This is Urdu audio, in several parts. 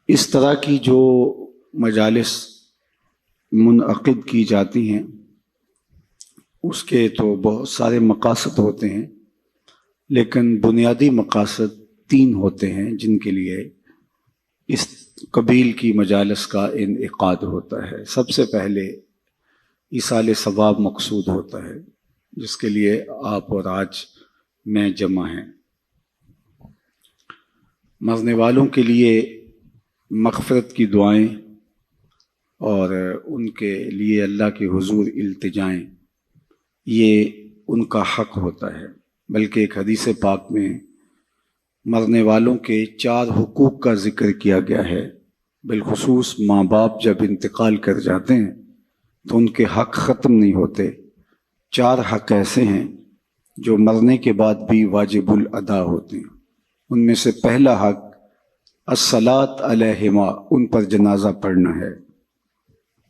اس طرح کی جو مجالس منعقد کی جاتی ہیں اس کے تو بہت سارے مقاصد ہوتے ہیں، لیکن بنیادی مقاصد 3 ہوتے ہیں جن کے لیے اس قبیل کی مجالس کا انعقاد ہوتا ہے۔ سب سے پہلے ایصال ثواب مقصود ہوتا ہے، جس کے لیے آپ اور آج میں جمع ہیں۔ مرنے والوں کے لیے مغفرت کی دعائیں اور ان کے لیے اللہ کے حضور التجائیں، یہ ان کا حق ہوتا ہے۔ بلکہ ایک حدیث پاک میں مرنے والوں کے 4 حقوق کا ذکر کیا گیا ہے۔ بالخصوص ماں باپ جب انتقال کر جاتے ہیں تو ان کے حق ختم نہیں ہوتے۔ 4 حق ایسے ہیں جو مرنے کے بعد بھی واجب الادا ہوتے ہیں۔ ان میں سے پہلا حق الصلاۃ علیہما، ان پر جنازہ پڑھنا ہے۔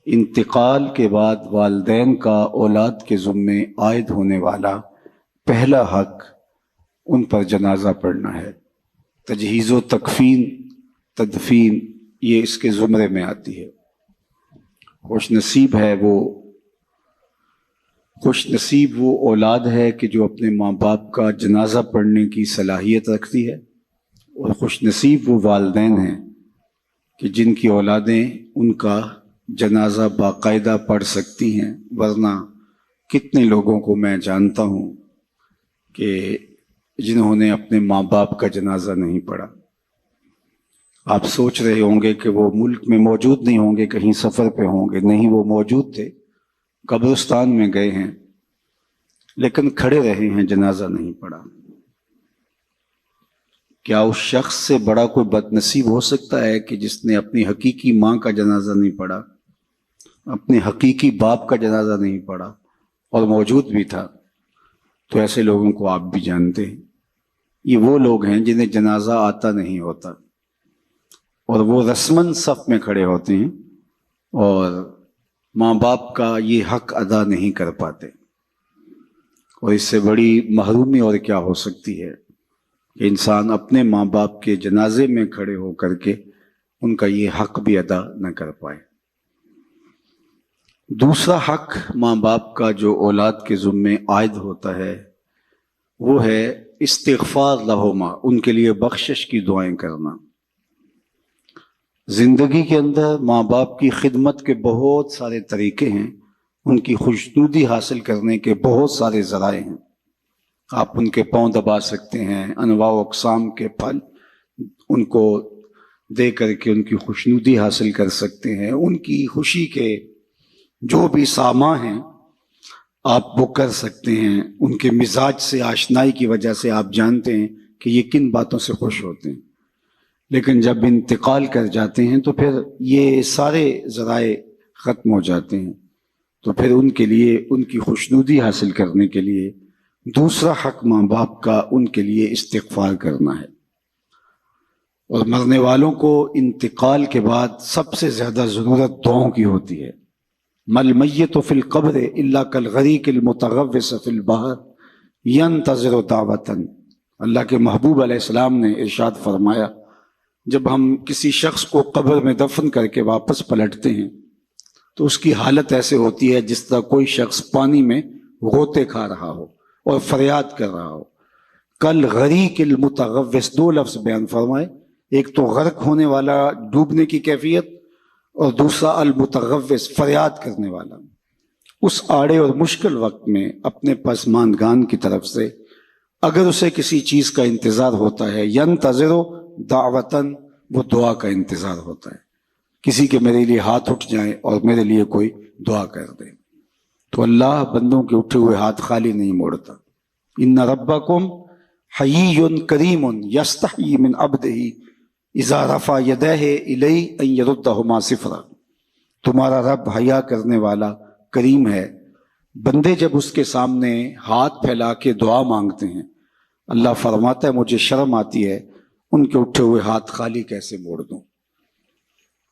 انتقال کے بعد والدین کا اولاد کے ذمے عائد ہونے والا پہلا حق ان پر جنازہ پڑھنا ہے۔ تجہیز و تکفین، تدفین، یہ اس کے زمرے میں آتی ہے۔ خوش نصیب وہ اولاد ہے کہ جو اپنے ماں باپ کا جنازہ پڑھنے کی صلاحیت رکھتی ہے، اور خوش نصیب وہ والدین ہیں کہ جن کی اولادیں ان کا جنازہ باقاعدہ پڑھ سکتی ہیں۔ ورنہ کتنے لوگوں کو میں جانتا ہوں کہ جنہوں نے اپنے ماں باپ کا جنازہ نہیں پڑھا۔ آپ سوچ رہے ہوں گے کہ وہ ملک میں موجود نہیں ہوں گے، کہیں سفر پہ ہوں گے۔ نہیں، وہ موجود تھے، قبرستان میں گئے ہیں، لیکن کھڑے رہے ہیں، جنازہ نہیں پڑھا۔ کیا اس شخص سے بڑا کوئی بد نصیب ہو سکتا ہے کہ جس نے اپنی حقیقی ماں کا جنازہ نہیں پڑھا، اپنے حقیقی باپ کا جنازہ نہیں پڑھا اور موجود بھی تھا؟ تو ایسے لوگوں کو آپ بھی جانتے ہیں۔ یہ وہ لوگ ہیں جنہیں جنازہ آتا نہیں ہوتا، اور وہ رسماً صف میں کھڑے ہوتے ہیں اور ماں باپ کا یہ حق ادا نہیں کر پاتے۔ اور اس سے بڑی محرومی اور کیا ہو سکتی ہے کہ انسان اپنے ماں باپ کے جنازے میں کھڑے ہو کر کے ان کا یہ حق بھی ادا نہ کر پائے۔ دوسرا حق ماں باپ کا جو اولاد کے ذمے عائد ہوتا ہے وہ ہے استغفار لہما، ان کے لیے بخشش کی دعائیں کرنا۔ زندگی کے اندر ماں باپ کی خدمت کے بہت سارے طریقے ہیں، ان کی خوشنودی حاصل کرنے کے بہت سارے ذرائع ہیں۔ آپ ان کے پاؤں دبا سکتے ہیں، انواع و اقسام کے پھل ان کو دے کر کے ان کی خوشنودی حاصل کر سکتے ہیں۔ ان کی خوشی کے جو بھی سامان ہیں آپ وہ کر سکتے ہیں۔ ان کے مزاج سے آشنائی کی وجہ سے آپ جانتے ہیں کہ یہ کن باتوں سے خوش ہوتے ہیں۔ لیکن جب انتقال کر جاتے ہیں تو پھر یہ سارے ذرائع ختم ہو جاتے ہیں۔ تو پھر ان کے لیے ان کی خوشنودی حاصل کرنے کے لیے دوسرا حق ماں باپ کا ان کے لیے استغفار کرنا ہے۔ اور مرنے والوں کو انتقال کے بعد سب سے زیادہ ضرورت دعاؤں کی ہوتی ہے۔ مل میت فی القبر الا کالغریق المتغوص فی البحر ینتظر دعوۃ۔ اللہ کے محبوب علیہ السلام نے ارشاد فرمایا، جب ہم کسی شخص کو قبر میں دفن کر کے واپس پلٹتے ہیں تو اس کی حالت ایسے ہوتی ہے جس طرح کوئی شخص پانی میں غوطے کھا رہا ہو اور فریاد کر رہا ہو۔ کل غریق المتغوص، 2 لفظ بیان فرمائے، ایک تو غرق ہونے والا، ڈوبنے کی کیفیت، اور دوسرا المتغوص، فریاد کرنے والا۔ اس آڑے اور مشکل وقت میں اپنے پسماندگان کی طرف سے اگر اسے کسی چیز کا انتظار ہوتا ہے، ینتظر دعوتاً، وہ دعا کا انتظار ہوتا ہے، کسی کے میرے لیے ہاتھ اٹھ جائیں اور میرے لیے کوئی دعا کر دے۔ تو اللہ بندوں کے اٹھے ہوئے ہاتھ خالی نہیں موڑتا۔ ان ربکم حیی کریم یستحیی من عبدہ اذا رفع یدیہ الیہ ان یردہما صفرا۔ تمہارا رب حیا کرنے والا کریم ہے، بندے جب اس کے سامنے ہاتھ پھیلا کے دعا مانگتے ہیں، اللہ فرماتا ہے مجھے شرم آتی ہے ان کے اٹھے ہوئے ہاتھ خالی کیسے موڑ دوں۔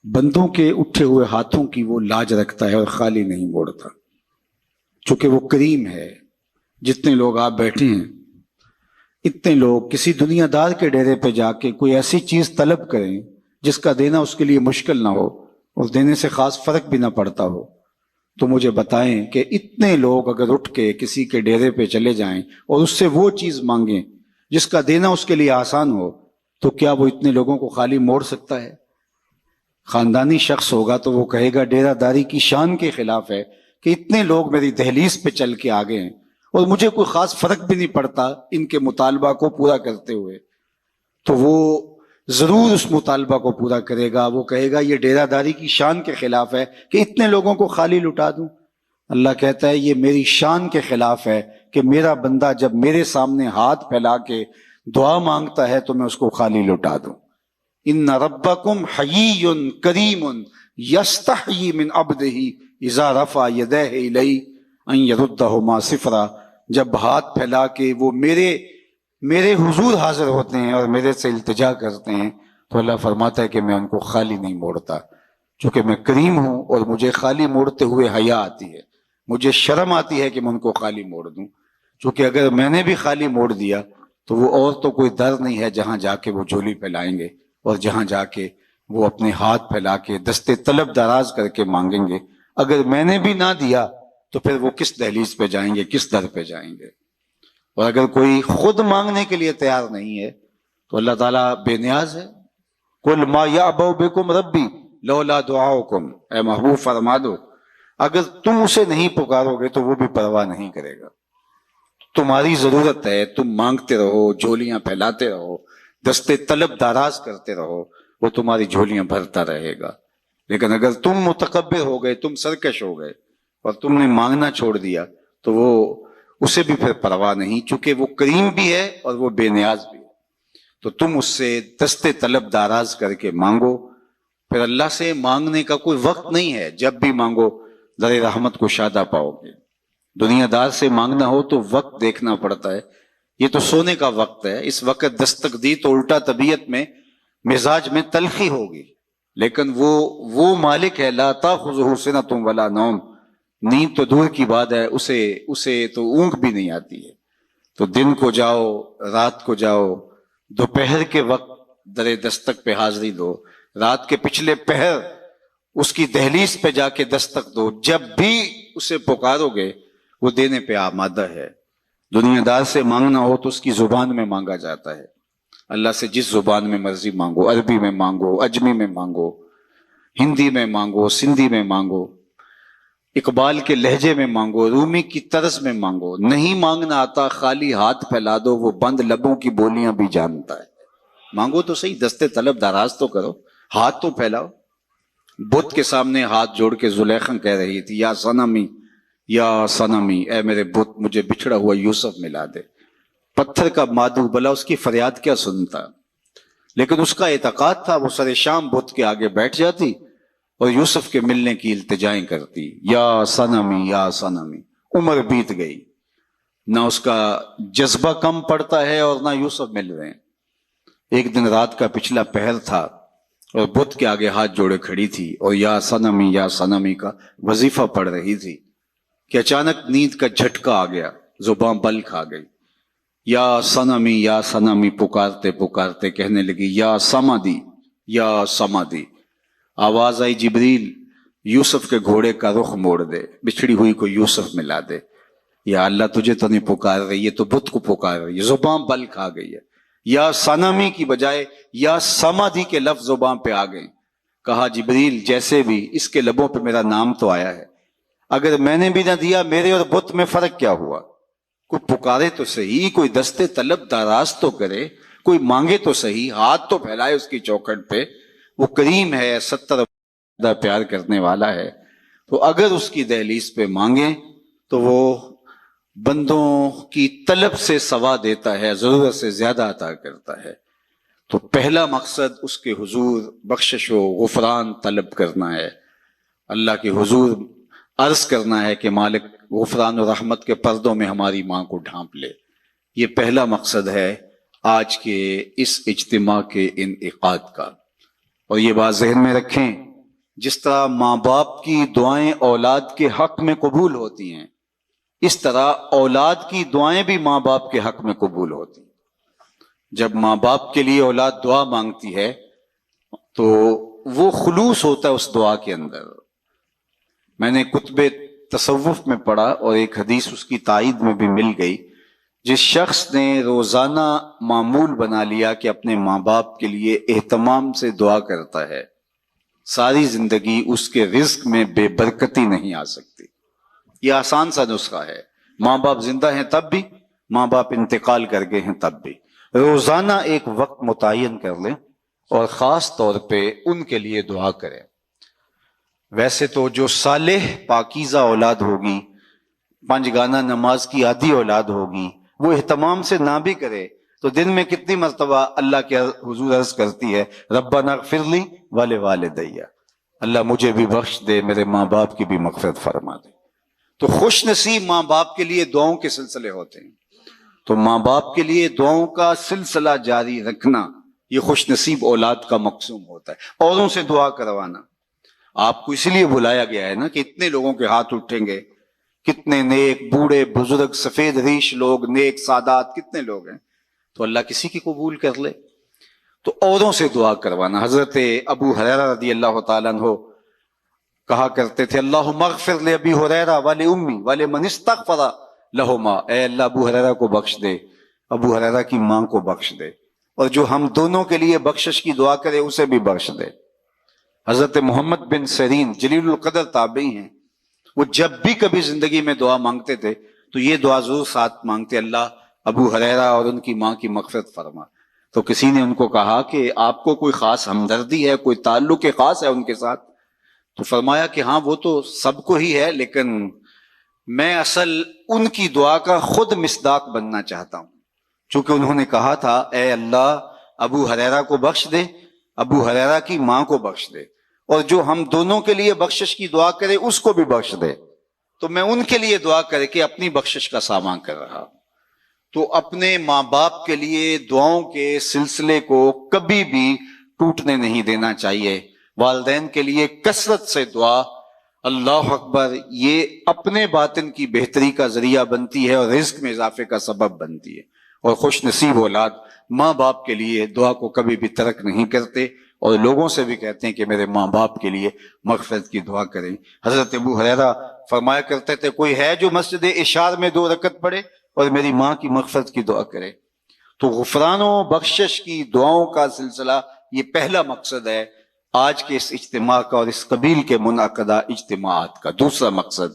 بندوں کے اٹھے ہوئے ہاتھوں کی وہ لاج رکھتا ہے اور خالی نہیں موڑتا، چونکہ وہ کریم ہے۔ جتنے لوگ آپ بیٹھے ہیں، اتنے لوگ کسی دنیا دار کے ڈیرے پہ جا کے کوئی ایسی چیز طلب کریں جس کا دینا اس کے لیے مشکل نہ ہو اور دینے سے خاص فرق بھی نہ پڑتا ہو، تو مجھے بتائیں کہ اتنے لوگ اگر اٹھ کے کسی کے ڈیرے پہ چلے جائیں اور اس سے وہ چیز مانگیں جس کا دینا اس کے لیے آسان ہو، تو کیا وہ اتنے لوگوں کو خالی موڑ سکتا ہے؟ خاندانی شخص ہوگا تو وہ کہے گا ڈیرہ داری کی شان کے خلاف ہے کہ اتنے لوگ میری دہلیز پہ چل کے آگے ہیں اور مجھے کوئی خاص فرق بھی نہیں پڑتا ان کے مطالبہ کو پورا کرتے ہوئے، تو وہ ضرور اس مطالبہ کو پورا کرے گا۔ وہ کہے گا یہ ڈیرہ داری کی شان کے خلاف ہے کہ اتنے لوگوں کو خالی لٹا دوں۔ اللہ کہتا ہے یہ میری شان کے خلاف ہے کہ میرا بندہ جب میرے سامنے ہاتھ پھیلا کے دعا مانگتا ہے تو میں اس کو خالی لٹا دوں۔ ان ربکم حیی کریم یستحیی من عبدہ اذا رفع یدیہ الیہ ان یردہما صفرا، جب ہاتھ پھیلا کے وہ میرے حضور حاضر ہوتے ہیں اور میرے سے التجا کرتے ہیں تو اللہ فرماتا ہے کہ میں ان کو خالی نہیں موڑتا، چونکہ میں کریم ہوں اور مجھے خالی موڑتے ہوئے حیا آتی ہے، مجھے شرم آتی ہے کہ میں ان کو خالی موڑ دوں، چونکہ اگر میں نے بھی خالی موڑ دیا تو وہ اور تو کوئی در نہیں ہے جہاں جا کے وہ جھولی پھیلائیں گے اور جہاں جا کے وہ اپنے ہاتھ پھیلا کے دستے طلب دراز کر کے مانگیں گے۔ اگر میں نے بھی نہ دیا تو پھر وہ کس دہلیز پہ جائیں گے، کس در پہ جائیں گے؟ اور اگر کوئی خود مانگنے کے لیے تیار نہیں ہے تو اللہ تعالیٰ بے نیاز ہے۔ قل ما یعبأ بکم ربی لولا دعاؤکم، اے محبوب فرما دو اگر تم اسے نہیں پکارو گے تو وہ بھی پرواہ نہیں کرے گا۔ تمہاری ضرورت ہے، تم مانگتے رہو، جھولیاں پھیلاتے رہو، دستے طلب دراز کرتے رہو، وہ تمہاری جھولیاں بھرتا رہے گا۔ لیکن اگر تم متکبر ہو گئے، تم سرکش ہو گئے اور تم نے مانگنا چھوڑ دیا تو وہ اسے بھی پھر پرواہ نہیں، چونکہ وہ کریم بھی ہے اور وہ بے نیاز بھی ہے۔ تو تم اس سے دستے طلب دراز کر کے مانگو۔ پھر اللہ سے مانگنے کا کوئی وقت نہیں ہے، جب بھی مانگو در رحمت کو شادہ پاؤ گے۔ دنیا دار سے مانگنا ہو تو وقت دیکھنا پڑتا ہے، یہ تو سونے کا وقت ہے، اس وقت دستک دی تو الٹا طبیعت میں مزاج میں تلخی ہوگی، لیکن وہ مالک ہے لا تاخذہ سنۃ ولا نوم، نیند تو دور کی بات ہے، اسے تو اونگ بھی نہیں آتی ہے۔ تو دن کو جاؤ، رات کو جاؤ، دوپہر کے وقت در دستک پہ حاضری دو، رات کے پچھلے پہر اس کی دہلیز پہ جا کے دستک دو، جب بھی اسے پکارو گے وہ دینے پہ آمادہ ہے۔ دنیا دار سے مانگنا ہو تو اس کی زبان میں مانگا جاتا ہے، اللہ سے جس زبان میں مرضی مانگو، عربی میں مانگو، اجمی میں مانگو، ہندی میں مانگو، سندھی میں مانگو، اقبال کے لہجے میں مانگو، رومی کی طرز میں مانگو۔ نہیں مانگنا آتا خالی ہاتھ پھیلا دو، وہ بند لبوں کی بولیاں بھی جانتا ہے۔ مانگو تو صحیح، دستے طلب دراز تو کرو، ہاتھ تو پھیلاؤ۔ بت کے سامنے ہاتھ جوڑ کے زلیخا کہہ رہی تھی یا صنمی یا صنمی، اے میرے بت مجھے بچھڑا ہوا یوسف ملا دے۔ پتھر کا مادو بلا اس کی فریاد کیا سنتا، لیکن اس کا اعتقاد تھا، وہ سر شام بت کے آگے بیٹھ جاتی اور یوسف کے ملنے کی التجائیں کرتی، یا صنمی یا صنمی۔ عمر بیت گئی، نہ اس کا جذبہ کم پڑتا ہے اور نہ یوسف مل رہے ہیں۔ ایک دن رات کا پچھلا پہر تھا اور بت کے آگے ہاتھ جوڑے کھڑی تھی اور یا صنمی کا وظیفہ پڑھ رہی تھی کہ اچانک نیند کا جھٹکا آ گیا، زبان بل کھا گئی۔ یا صنمی پکارتے پکارتے کہنے لگی یا سمادی یا سمادی۔ آواز آئی جبریل یوسف کے گھوڑے کا رخ موڑ دے، بچھڑی ہوئی کو یوسف ملا دے۔ یا اللہ تجھے تو نہیں پکار رہی، یہ تو بت کو پکار رہی ہے، زبان بل کھا گئی ہے۔ یا صنمی کی بجائے یا سمادی کے لفظ زبان پہ آ گئے۔ کہا جبریل جیسے بھی اس کے لبوں پہ میرا نام تو آیا ہے، اگر میں نے بھی نہ دیا میرے اور بت میں فرق کیا ہوا؟ کوئی پکارے تو صحیح، کوئی دستے طلب دراز تو کرے، کوئی مانگے تو صحیح، ہاتھ تو پھیلائے اس کی چوکھٹ پہ۔ وہ کریم ہے، 70 پیار کرنے والا ہے، تو اگر اس کی دہلیز پہ مانگیں تو وہ بندوں کی طلب سے سوا دیتا ہے، ضرورت سے زیادہ عطا کرتا ہے۔ تو پہلا مقصد اس کے حضور بخشش و غفران طلب کرنا ہے، اللہ کے حضور عرض کرنا ہے کہ مالک غفران و رحمت کے پردوں میں ہماری ماں کو ڈھانپ لے۔ یہ پہلا مقصد ہے آج کے اس اجتماع کے انعقاد کا۔ اور یہ بات ذہن میں رکھیں، جس طرح ماں باپ کی دعائیں اولاد کے حق میں قبول ہوتی ہیں، اس طرح اولاد کی دعائیں بھی ماں باپ کے حق میں قبول ہوتی ہیں۔ جب ماں باپ کے لیے اولاد دعا مانگتی ہے تو وہ خلوص ہوتا ہے اس دعا کے اندر. میں نے کتب تصوف میں پڑھا اور ایک حدیث اس کی تائید میں بھی مل گئی. جس شخص نے روزانہ معمول بنا لیا کہ اپنے ماں باپ کے لیے اہتمام سے دعا کرتا ہے، ساری زندگی اس کے رزق میں بے برکتی نہیں آ سکتی. یہ آسان سا نسخہ ہے. ماں باپ زندہ ہیں تب بھی، ماں باپ انتقال کر گئے ہیں تب بھی. روزانہ ایک وقت متعین کر لیں اور خاص طور پہ ان کے لیے دعا کریں. ویسے تو جو صالح پاکیزہ اولاد ہوگی، 5 گانا نماز کی عادی اولاد ہوگی، وہ اہتمام سے نہ بھی کرے تو دن میں کتنی مرتبہ اللہ کے حضور عرض کرتی ہے ربنا اغفر لی ولوالدی، اللہ مجھے بھی بخش دے، میرے ماں باپ کی بھی مغفرت فرما دے. تو خوش نصیب ماں باپ کے لیے دعاؤں کے سلسلے ہوتے ہیں. تو ماں باپ کے لیے دعاؤں کا سلسلہ جاری رکھنا یہ خوش نصیب اولاد کا مقصوم ہوتا ہے. اوروں سے دعا کروانا آپ کو اس لیے بلایا گیا ہے نا کہ اتنے لوگوں کے ہاتھ اٹھیں گے، کتنے نیک بوڑھے بزرگ سفید ریش لوگ، نیک سادات کتنے لوگ ہیں، تو اللہ کسی کی قبول کر لے. تو اوروں سے دعا کروانا. حضرت ابو ہریرہ رضی اللہ تعالیٰ عنہ کہا کرتے تھے اللہم اغفر لابی ہریرہ ولأمی ولمن استغفر لہما، اے اللہ ابو ہریرہ کو بخش دے، ابو ہریرہ کی ماں کو بخش دے، اور جو ہم دونوں کے لیے بخشش کی دعا کرے اسے بھی بخش دے. حضرت محمد بن سیرین جلیل القدر تابعی ہیں، وہ جب بھی کبھی زندگی میں دعا مانگتے تھے تو یہ دعا ضرور ساتھ مانگتے، اللہ ابو ہریرہ اور ان کی ماں کی مغفرت فرما. تو کسی نے ان کو کہا کہ آپ کو کوئی خاص ہمدردی ہے، کوئی تعلق خاص ہے ان کے ساتھ؟ تو فرمایا کہ ہاں وہ تو سب کو ہی ہے، لیکن میں اصل ان کی دعا کا خود مصداق بننا چاہتا ہوں. چونکہ انہوں نے کہا تھا اے اللہ ابو ہریرہ کو بخش دے، ابو ہریرہ کی ماں کو بخش دے، اور جو ہم دونوں کے لیے بخشش کی دعا کرے اس کو بھی بخش دے. تو میں ان کے لیے دعا کر کے اپنی بخشش کا سامان کر رہا. تو اپنے ماں باپ کے لیے دعاؤں کے سلسلے کو کبھی بھی ٹوٹنے نہیں دینا چاہیے. والدین کے لیے کثرت سے دعا، اللہ اکبر، یہ اپنے باطن کی بہتری کا ذریعہ بنتی ہے اور رزق میں اضافے کا سبب بنتی ہے. اور خوش نصیب اولاد ماں باپ کے لیے دعا کو کبھی بھی ترک نہیں کرتے اور لوگوں سے بھی کہتے ہیں کہ میرے ماں باپ کے لیے مغفرت کی دعا کریں. حضرت ابو ہریرہ فرمایا کرتے تھے کوئی ہے جو مسجد اشار میں 2 رکعت پڑھے اور میری ماں کی مغفرت کی دعا کرے. تو غفران و بخشش کی دعاؤں کا سلسلہ یہ پہلا مقصد ہے آج کے اس اجتماع کا اور اس قبیل کے منعقدہ اجتماعات کا. دوسرا مقصد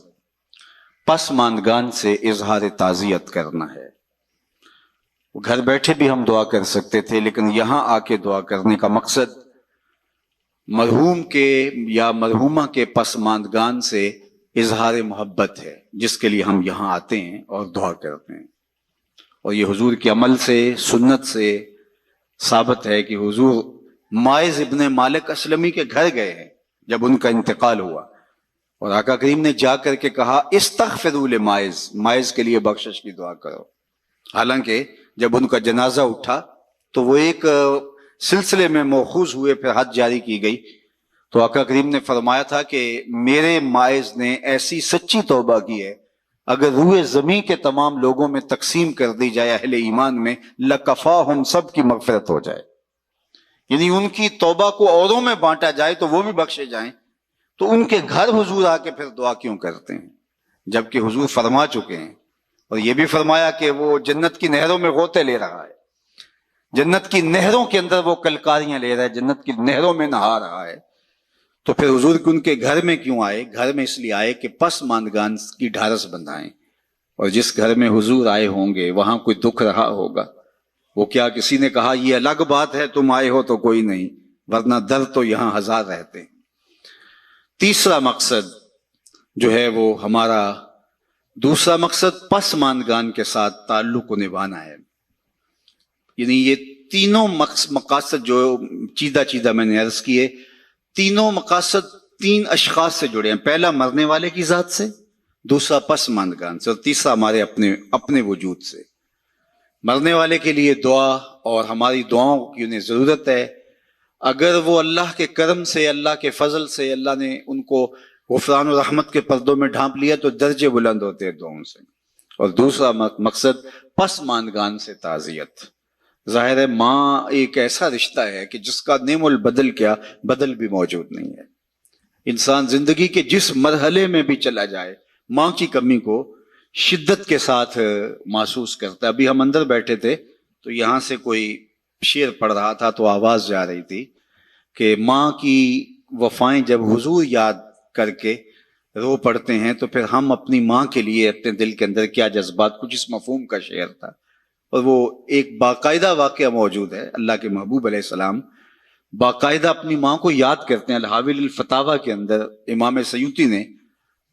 پسماندگان سے اظہار تعزیت کرنا ہے. گھر بیٹھے بھی ہم دعا کر سکتے تھے، لیکن یہاں آ کے دعا کرنے کا مقصد مرحوم کے یا مرحومہ کے پسماندگان سے اظہار محبت ہے، جس کے لیے ہم یہاں آتے ہیں اور دعا کرتے ہیں. اور یہ حضور کے عمل سے، سنت سے ثابت ہے کہ حضور ماعز ابن مالک اسلمی کے گھر گئے ہیں جب ان کا انتقال ہوا، اور آقا کریم نے جا کر کے کہا استغفروا لماعز، ماعز کے لیے بخشش کی دعا کرو. حالانکہ جب ان کا جنازہ اٹھا تو وہ ایک سلسلے میں مؤخوذ ہوئے، پھر حد جاری کی گئی. تو آقا کریم نے فرمایا تھا کہ میرے ماعز نے ایسی سچی توبہ کی ہے اگر روئے زمین کے تمام لوگوں میں تقسیم کر دی جائے اہل ایمان میں، لکفاہم، سب کی مغفرت ہو جائے. یعنی ان کی توبہ کو اوروں میں بانٹا جائے تو وہ بھی بخشے جائیں. تو ان کے گھر حضور آ کے پھر دعا کیوں کرتے ہیں جبکہ حضور فرما چکے ہیں، اور یہ بھی فرمایا کہ وہ جنت کی نہروں میں غوطے لے رہا ہے، جنت کی نہروں کے اندر وہ کلکاریاں لے رہا ہے، جنت کی نہروں میں نہا رہا ہے. تو پھر حضور ان کے گھر میں کیوں آئے؟ گھر میں اس لیے آئے کہ پسماندگان کی ڈھارس بندھائیں. اور جس گھر میں حضور آئے ہوں گے وہاں کوئی دکھ رہا ہوگا. وہ کیا کسی نے کہا یہ الگ بات ہے تم آئے ہو تو کوئی نہیں، ورنہ درد تو یہاں 1000 رہتے ہیں. تیسرا مقصد جو ہے وہ ہمارا دوسرا مقصد پسماندگان کے ساتھ تعلق کو نبھانا ہے. یعنی یہ تینوں مقاصد جو چیدہ میں نے عرض کیے، تینوں مقاصد 3 اشخاص سے جڑے ہیں. پہلا مرنے والے کی ذات سے، دوسرا پسماندگان سے، اور تیسرا ہمارے اپنے وجود سے. مرنے والے کے لیے دعا، اور ہماری دعاؤں کی انہیں ضرورت ہے. اگر وہ اللہ کے کرم سے، اللہ کے فضل سے اللہ نے ان کو غفران و رحمت کے پردوں میں ڈھانپ لیا تو درجے بلند ہوتے ہیں دعاؤں سے. اور دوسرا مقصد پسماندگان سے تعزیت. ظاہر ہے ماں ایک ایسا رشتہ ہے کہ جس کا نعم البدل کیا بدل بھی موجود نہیں ہے. انسان زندگی کے جس مرحلے میں بھی چلا جائے ماں کی کمی کو شدت کے ساتھ محسوس کرتا ہے. ابھی ہم اندر بیٹھے تھے تو یہاں سے کوئی شعر پڑھ رہا تھا تو آواز جا رہی تھی کہ ماں کی وفائیں جب حضور یاد کر کے رو پڑتے ہیں تو پھر ہم اپنی ماں کے لیے اپنے دل کے اندر کیا جذبات. کچھ اس مفہوم کا شعر تھا اور وہ ایک باقاعدہ واقعہ موجود ہے. اللہ کے محبوب علیہ السلام باقاعدہ اپنی ماں کو یاد کرتے ہیں. الحاویل الفتاوی کے اندر امام سیوطی نے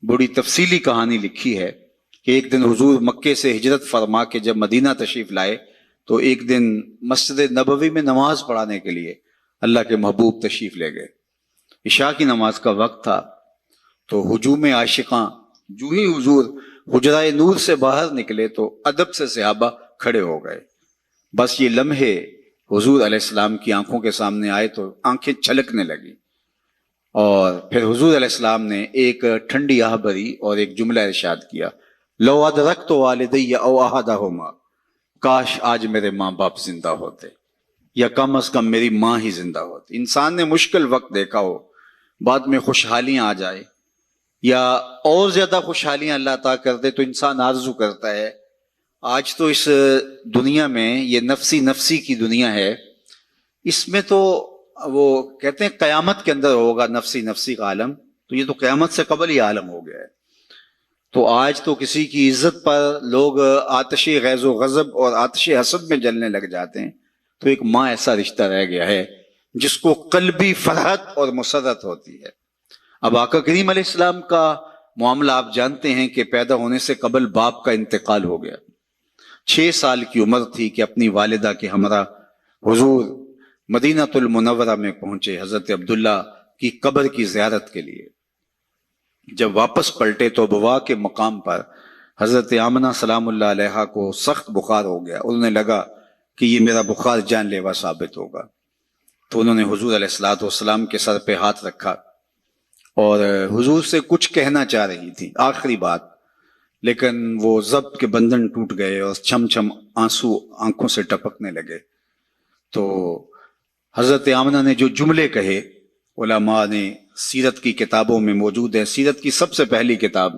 بڑی تفصیلی کہانی لکھی ہے کہ ایک دن حضور مکے سے ہجرت فرما کے جب مدینہ تشریف لائے تو ایک دن مسجد نبوی میں نماز پڑھانے کے لیے اللہ کے محبوب تشریف لے گئے. عشاء کی نماز کا وقت تھا تو ہجوم عاشقاں جو ہی حضور حجرہ نور سے باہر نکلے تو ادب سے صحابہ کھڑے ہو گئے. بس یہ لمحے حضور علیہ السلام کی آنکھوں کے سامنے آئے تو آنکھیں چھلکنے لگی اور پھر حضور علیہ السلام نے ایک ٹھنڈی آہ بھری اور ایک جملہ ارشاد کیا، لو ادرکت والدی او احدہما، کاش آج میرے ماں باپ زندہ ہوتے یا کم از کم میری ماں ہی زندہ ہوتی. انسان نے مشکل وقت دیکھا ہو، بعد میں خوشحالیاں آ جائے یا اور زیادہ خوشحالیاں اللہ عطا کر دے تو انسان آرزو کرتا ہے. آج تو اس دنیا میں یہ نفسی نفسی کی دنیا ہے، اس میں تو وہ کہتے ہیں قیامت کے اندر ہوگا نفسی نفسی کا عالم، تو یہ تو قیامت سے قبل ہی عالم ہو گیا ہے. تو آج تو کسی کی عزت پر لوگ آتش غیظ و غضب اور آتش حسد میں جلنے لگ جاتے ہیں. تو ایک ماں ایسا رشتہ رہ گیا ہے جس کو قلبی فرحت اور مسرت ہوتی ہے. اب آقا کریم علیہ السلام کا معاملہ آپ جانتے ہیں کہ پیدا ہونے سے قبل باپ کا انتقال ہو گیا. 6 سال کی عمر تھی کہ اپنی والدہ کے ہمراہ حضور مدینہ المنورہ میں پہنچے حضرت عبداللہ کی قبر کی زیارت کے لیے. جب واپس پلٹے تو ابوا کے مقام پر حضرت آمنہ سلام اللہ علیہا کو سخت بخار ہو گیا. انہیں لگا کہ یہ میرا بخار جان لیوا ثابت ہوگا تو انہوں نے حضور علیہ الصلوۃ والسلام کے سر پہ ہاتھ رکھا اور حضور سے کچھ کہنا چاہ رہی تھی آخری بات، لیکن وہ ضبط کے بندھن ٹوٹ گئے اور چھم چھم آنسو آنکھوں سے ٹپکنے لگے. تو حضرت آمنہ نے جو جملے کہے علماء نے سیرت کی کتابوں میں موجود ہے. سیرت کی سب سے پہلی کتاب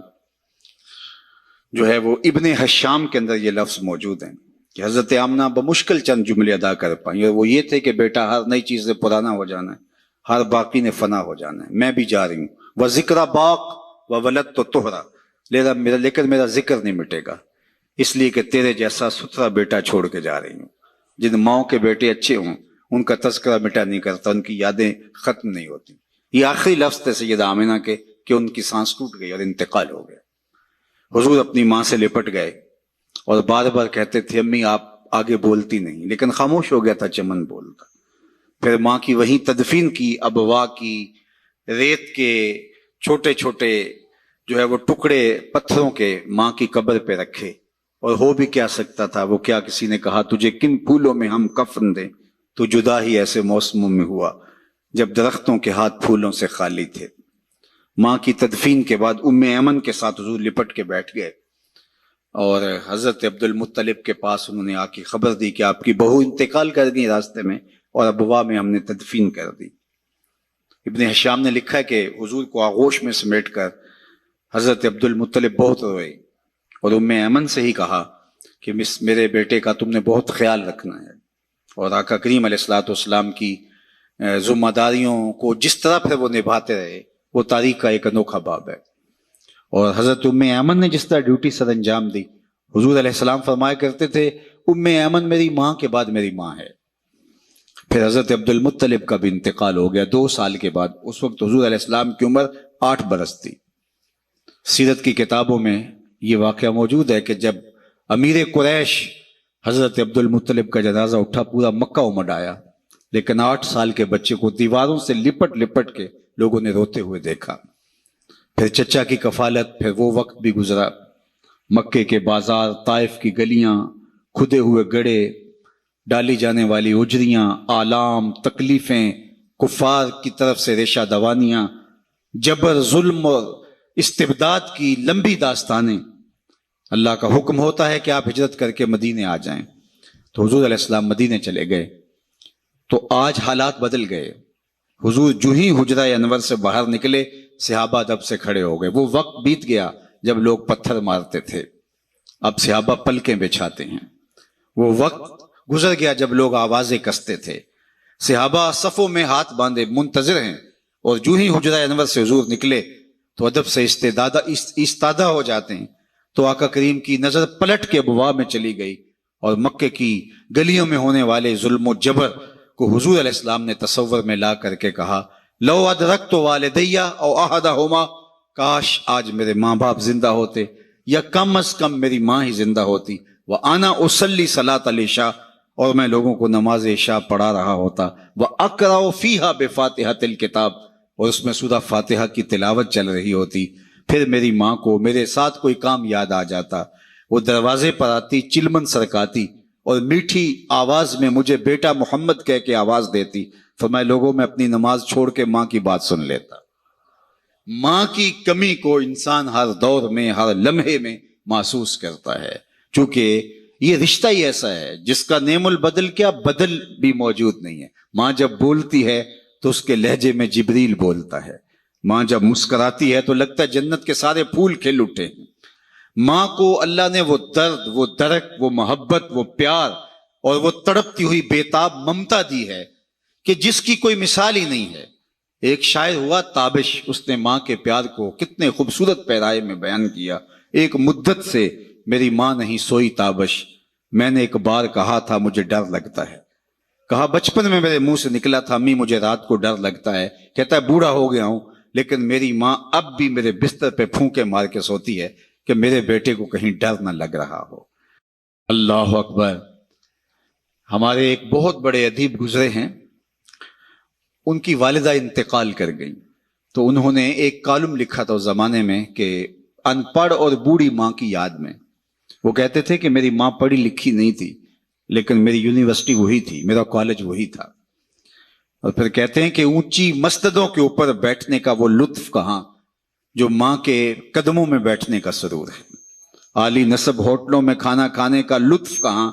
جو ہے وہ ابن حشام کے اندر یہ لفظ موجود ہیں کہ حضرت آمنہ بمشکل چند جملے ادا کر پائیں. اور وہ یہ تھے کہ بیٹا ہر نئی چیز سے پرانا ہو جانا ہے، ہر باقی نے فنا ہو جانا ہے، میں بھی جا رہی ہوں. وہ ذکر باق و ولد تو توہرا، لیکن میرا ذکر نہیں مٹے گا اس لیے کہ تیرے جیسا ستھرا بیٹا چھوڑ کے جا رہی ہوں. جن ماؤں کے بیٹے اچھے ہوں ان کا تذکرہ مٹا نہیں کرتا، ان کی یادیں ختم نہیں ہوتی. یہ آخری لفظ تھے سیدہ آمنہ کے کہ ان کی سانس ٹوٹ گئی اور انتقال ہو گیا. حضور اپنی ماں سے لپٹ گئے اور بار بار کہتے تھے امی آپ آگے بولتی نہیں، لیکن خاموش ہو گیا تھا چمن بولتا. پھر ماں کی وہیں تدفین کی. ابوا کی ریت کے چھوٹے چھوٹے جو ہے وہ ٹکڑے پتھروں کے ماں کی قبر پہ رکھے. اور ہو بھی کیا سکتا تھا، وہ کیا کسی نے کہا تجھے کن پھولوں میں ہم کفن دیں، تو جدا ہی ایسے موسموں میں ہوا جب درختوں کے ہاتھ پھولوں سے خالی تھے. ماں کی تدفین کے بعد ام ایمن کے ساتھ حضور لپٹ کے بیٹھ گئے اور حضرت عبد المطلب کے پاس انہوں نے آ کے خبر دی کہ آپ کی بہو انتقال کر گئی راستے میں اور ابوا میں ہم نے تدفین کر دی. ابن حشام نے لکھا ہے کہ حضور کو آغوش میں سمیٹ کر حضرت عبد المطلب بہت روئے اور ام ایمن سے ہی کہا کہ میرے بیٹے کا تم نے بہت خیال رکھنا ہے. اور آقا کریم علیہ الصلوۃ والسلام کی ذمہ داریوں کو جس طرح پھر وہ نبھاتے رہے وہ تاریخ کا ایک انوکھا باب ہے. اور حضرت ام ایمن نے جس طرح ڈیوٹی سر انجام دی، حضور علیہ السلام فرمایا کرتے تھے ام ایمن میری ماں کے بعد میری ماں ہے. پھر حضرت عبد المطلب کا بھی انتقال ہو گیا 2 سال کے بعد. اس وقت حضور علیہ السلام کی عمر 8 برس تھی. سیرت کی کتابوں میں یہ واقعہ موجود ہے کہ جب امیر قریش حضرت عبد المطلب کا جنازہ اٹھا پورا مکہ امڈ آیا، لیکن 8 سال کے بچے کو دیواروں سے لپٹ لپٹ کے لوگوں نے روتے ہوئے دیکھا. پھر چچا کی کفالت، پھر وہ وقت بھی گزرا. مکے کے بازار، طائف کی گلیاں، کھدے ہوئے گڑھے، ڈالی جانے والی اجریاں، آلام، تکلیفیں، کفار کی طرف سے ریشہ دوانیاں، جبر، ظلم اور استبداد کی لمبی داستانیں. اللہ کا حکم ہوتا ہے کہ آپ ہجرت کر کے مدینے آ جائیں تو حضور علیہ السلام مدینے چلے گئے تو آج حالات بدل گئے. حضور جو ہی حجرہ انور سے باہر نکلے صحابہ دب سے کھڑے ہو گئے. وہ وقت بیت گیا جب لوگ پتھر مارتے تھے، اب صحابہ پلکیں بچھاتے ہیں. وہ وقت گزر گیا جب لوگ آوازیں کستے تھے. صحابہ صفوں میں ہاتھ باندھے منتظر ہیں، اور جو ہی حجرہ انور سے حضور نکلے تو ادب سے استادہ ہو جاتے ہیں. تو آقا کریم کی نظر پلٹ کے ابواب میں چلی گئی اور مکے کی گلیوں میں ہونے والے ظلم و جبر کو حضور علیہ السلام نے تصور میں لا کر کے کہا، لو ادرکت والدیہ او احدہما، کاش آج میرے ماں باپ زندہ ہوتے، یا کم از کم میری ماں ہی زندہ ہوتی. وَأَنَا أُصَلِّي صَلَاةَ الْعِشَاء، اور میں لوگوں کو نماز عشاء پڑھا رہا ہوتا. وَأَقْرَأُ فِيهَا بِفَاتِحَةِ الْكِتَابِ، اور اس میں سورہ فاتحہ کی تلاوت چل رہی ہوتی. پھر میری ماں کو میرے ساتھ کوئی کام یاد آ جاتا، وہ دروازے پر آتی، چلمن سرکاتی اور میٹھی آواز میں مجھے بیٹا محمد کہہ کے آواز دیتی. فرمایا لوگوں میں اپنی نماز چھوڑ کے ماں کی بات سن لیتا. ماں کی کمی کو انسان ہر دور میں، ہر لمحے میں محسوس کرتا ہے، چونکہ یہ رشتہ ہی ایسا ہے جس کا نعم البدل کیا بدل بھی موجود نہیں ہے. ماں جب بولتی ہے تو اس کے لہجے میں جبریل بولتا ہے. ماں جب مسکراتی ہے تو لگتا ہے جنت کے سارے پھول کھل اٹھے. ماں کو اللہ نے وہ درد، وہ درک، وہ محبت، وہ پیار اور وہ تڑپتی ہوئی بےتاب ممتا دی ہے کہ جس کی کوئی مثال ہی نہیں ہے. ایک شاعر ہوا تابش، اس نے ماں کے پیار کو کتنے خوبصورت پیرائے میں بیان کیا. ایک مدت سے میری ماں نہیں سوئی تابش، میں نے ایک بار کہا تھا مجھے ڈر لگتا ہے. کہا بچپن میں میرے منہ سے نکلا تھا امی مجھے رات کو ڈر لگتا ہے. کہتا ہے بوڑھا ہو گیا ہوں لیکن میری ماں اب بھی میرے بستر پہ پھونکے مار کے سوتی ہے کہ میرے بیٹے کو کہیں ڈر نہ لگ رہا ہو. اللہ اکبر. ہمارے ایک بہت بڑے ادیب گزرے ہیں، ان کی والدہ انتقال کر گئیں تو انہوں نے ایک کالم لکھا تھا اس زمانے میں کہ ان پڑھ اور بوڑھی ماں کی یاد میں. وہ کہتے تھے کہ میری ماں پڑھی لکھی نہیں تھی لیکن میری یونیورسٹی وہی تھی، میرا کالج وہی تھا. اور پھر کہتے ہیں کہ اونچی مسندوں کے اوپر بیٹھنے کا وہ لطف کہاں جو ماں کے قدموں میں بیٹھنے کا سرور ہے. عالی نسب ہوٹلوں میں کھانا کھانے کا لطف کہاں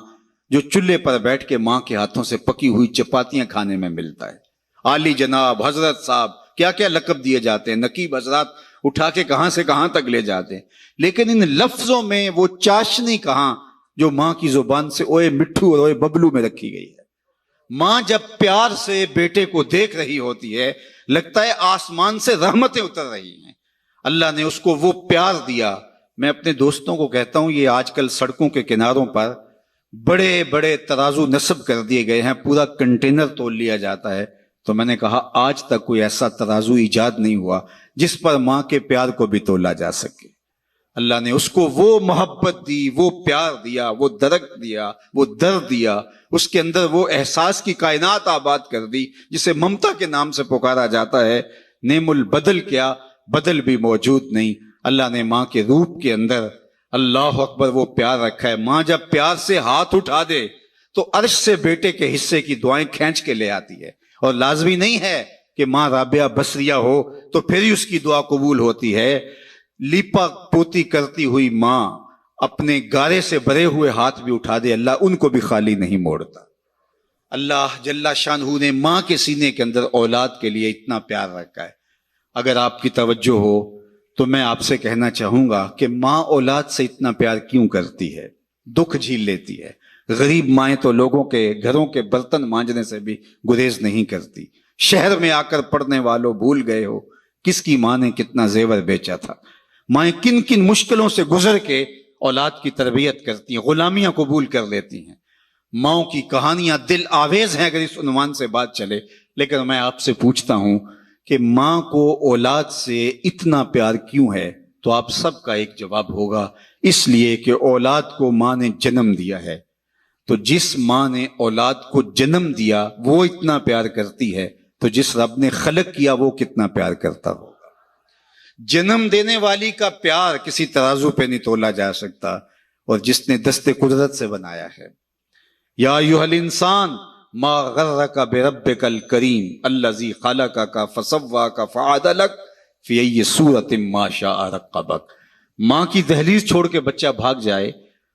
جو چولہے پر بیٹھ کے ماں کے ہاتھوں سے پکی ہوئی چپاتیاں کھانے میں ملتا ہے. عالی جناب، حضرت صاحب، کیا کیا لقب دیے جاتے ہیں، نقیب حضرات اٹھا کے کہاں سے کہاں تک لے جاتے ہیں، لیکن ان لفظوں میں وہ چاشنی کہاں جو ماں کی زبان سے اوئے مٹھو اور اوئے ببلو میں رکھی گئی ہے. ماں جب پیار سے بیٹے کو دیکھ رہی ہوتی ہے لگتا ہے آسمان سے رحمتیں اتر رہی ہیں. اللہ نے اس کو وہ پیار دیا. میں اپنے دوستوں کو کہتا ہوں یہ آج کل سڑکوں کے کناروں پر بڑے بڑے ترازو نصب کر دیے گئے ہیں، پورا کنٹینر تول لیا جاتا ہے. تو میں نے کہا آج تک کوئی ایسا ترازو ایجاد نہیں ہوا جس پر ماں کے پیار کو بھی تولا جا سکے. اللہ نے اس کو وہ محبت دی، وہ پیار دیا، وہ درک دیا، وہ درد دیا، اس کے اندر وہ احساس کی کائنات آباد کر دی جسے ممتا کے نام سے پکارا جاتا ہے. نعم البدل کیا بدل بھی موجود نہیں. اللہ نے ماں کے روپ کے اندر اللہ اکبر وہ پیار رکھا ہے. ماں جب پیار سے ہاتھ اٹھا دے تو عرش سے بیٹے کے حصے کی دعائیں کھینچ کے لے آتی ہے. اور لازمی نہیں ہے کہ ماں رابعہ بصریہ ہو تو پھر ہی اس کی دعا قبول ہوتی ہے. لیپا پوتی کرتی ہوئی ماں اپنے گارے سے بھرے ہوئے ہاتھ بھی اٹھا دے اللہ ان کو بھی خالی نہیں موڑتا. اللہ جل شانہ نے ماں کے سینے کے اندر اولاد کے لیے اتنا پیار رکھا ہے. اگر آپ کی توجہ ہو تو میں آپ سے کہنا چاہوں گا کہ ماں اولاد سے اتنا پیار کیوں کرتی ہے، دکھ جھیل لیتی ہے. غریب مائیں تو لوگوں کے گھروں کے برتن مانجنے سے بھی گریز نہیں کرتی. شہر میں آ کر پڑھنے والوں بھول گئے ہو کس کی ماں نے کتنا زیور بیچا تھا. مائیں کن کن مشکلوں سے گزر کے اولاد کی تربیت کرتی ہیں، غلامیاں قبول کر لیتی ہیں. ماؤں کی کہانیاں دل آویز ہیں اگر اس عنوان سے بات چلے. لیکن میں آپ سے پوچھتا ہوں کہ ماں کو اولاد سے اتنا پیار کیوں ہے؟ تو آپ سب کا ایک جواب ہوگا، اس لیے کہ اولاد کو ماں نے جنم دیا ہے. تو جس ماں نے اولاد کو جنم دیا وہ اتنا پیار کرتی ہے تو جس رب نے خلق کیا وہ کتنا پیار کرتا ہوگا. جنم دینے والی کا پیار کسی ترازو پہ نہیں تولا جا سکتا، اور جس نے دست قدرت سے بنایا ہے. یا ایھا الانسان ما غرک بربک الکریم الذی خلقک فسواک فعدلک فی ای صورۃ ما شاء رکبک. ماں کی دہلیز چھوڑ کے بچہ بھاگ جائے،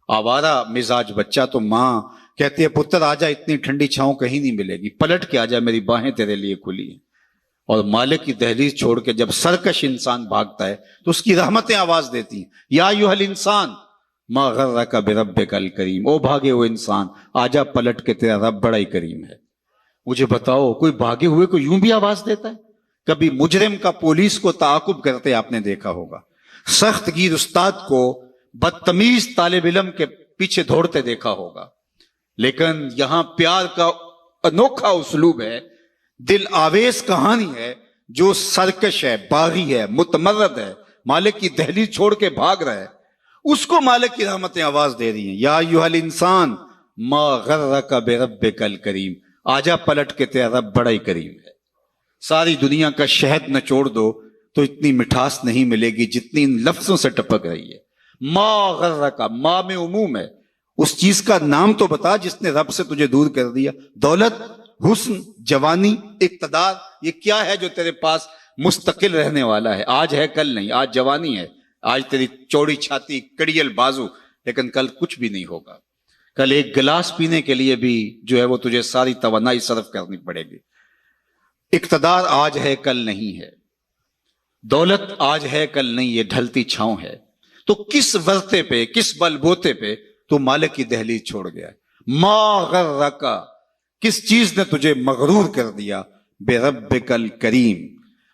آوارہ مزاج بچہ تو ماں کہتی ہے پتر آجا، اتنی ٹھنڈی چھاؤں کہیں نہیں ملے گی، پلٹ کے آجا، میری باہیں تیرے لیے کھلی ہیں۔ اور مالک کی دہلیز چھوڑ کے جب سرکش انسان بھاگتا ہے تو اس کی رحمتیں آواز دیتی ہیں، یا ایھا الانسان ما غرک بربک الکریم، او بھاگے ہوئے انسان آجا پلٹ کے، تیرا رب بڑا ہی کریم ہے۔ مجھے بتاؤ کوئی بھاگے ہوئے کو یوں بھی آواز دیتا ہے؟ کبھی مجرم کا پولیس کو تعاقب کرتے آپ نے دیکھا ہوگا، سخت گیر استاد کو بدتمیز طالب علم کے پیچھے دوڑتے دیکھا ہوگا، لیکن یہاں پیار کا انوکھا اسلوب ہے، دل آویز کہانی ہے، جو سرکش ہے، باغی ہے، متمرد ہے، مالک کی دہلیز چھوڑ کے بھاگ رہا ہے، اس کو مالک کی رحمتیں آواز دے رہی ہیں، یا ایھا الانسان ما غرک بربک الکریم، آجا پلٹ کے، تیرا رب بڑا ہی کریم ہے۔ ساری دنیا کا شہد نچوڑ دو تو اتنی مٹھاس نہیں ملے گی جتنی ان لفظوں سے ٹپک رہی ہے۔ ما غرک، ما میں عموم ہے، اس چیز کا نام تو بتا جس نے رب سے تجھے دور کر دیا۔ دولت، حسن، جوانی، اقتدار، یہ کیا ہے جو تیرے پاس مستقل رہنے والا ہے؟ آج ہے کل نہیں، آج جوانی ہے، آج تیری چوڑی چھاتی، کڑیل بازو، لیکن کل کچھ بھی نہیں ہوگا۔ کل ایک گلاس پینے کے لیے بھی جو ہے وہ تجھے ساری توانائی صرف کرنی پڑے گی۔ اقتدار آج ہے کل نہیں ہے، دولت آج ہے کل نہیں، یہ ڈھلتی چھاؤں ہے۔ تو کس ورطے پہ، کس بل بوتے پہ تو مالک کی دہلیز چھوڑ گیا ہے؟ ما غرک، کس چیز نے تجھے مغرور کر دیا؟ بربک الکریم۔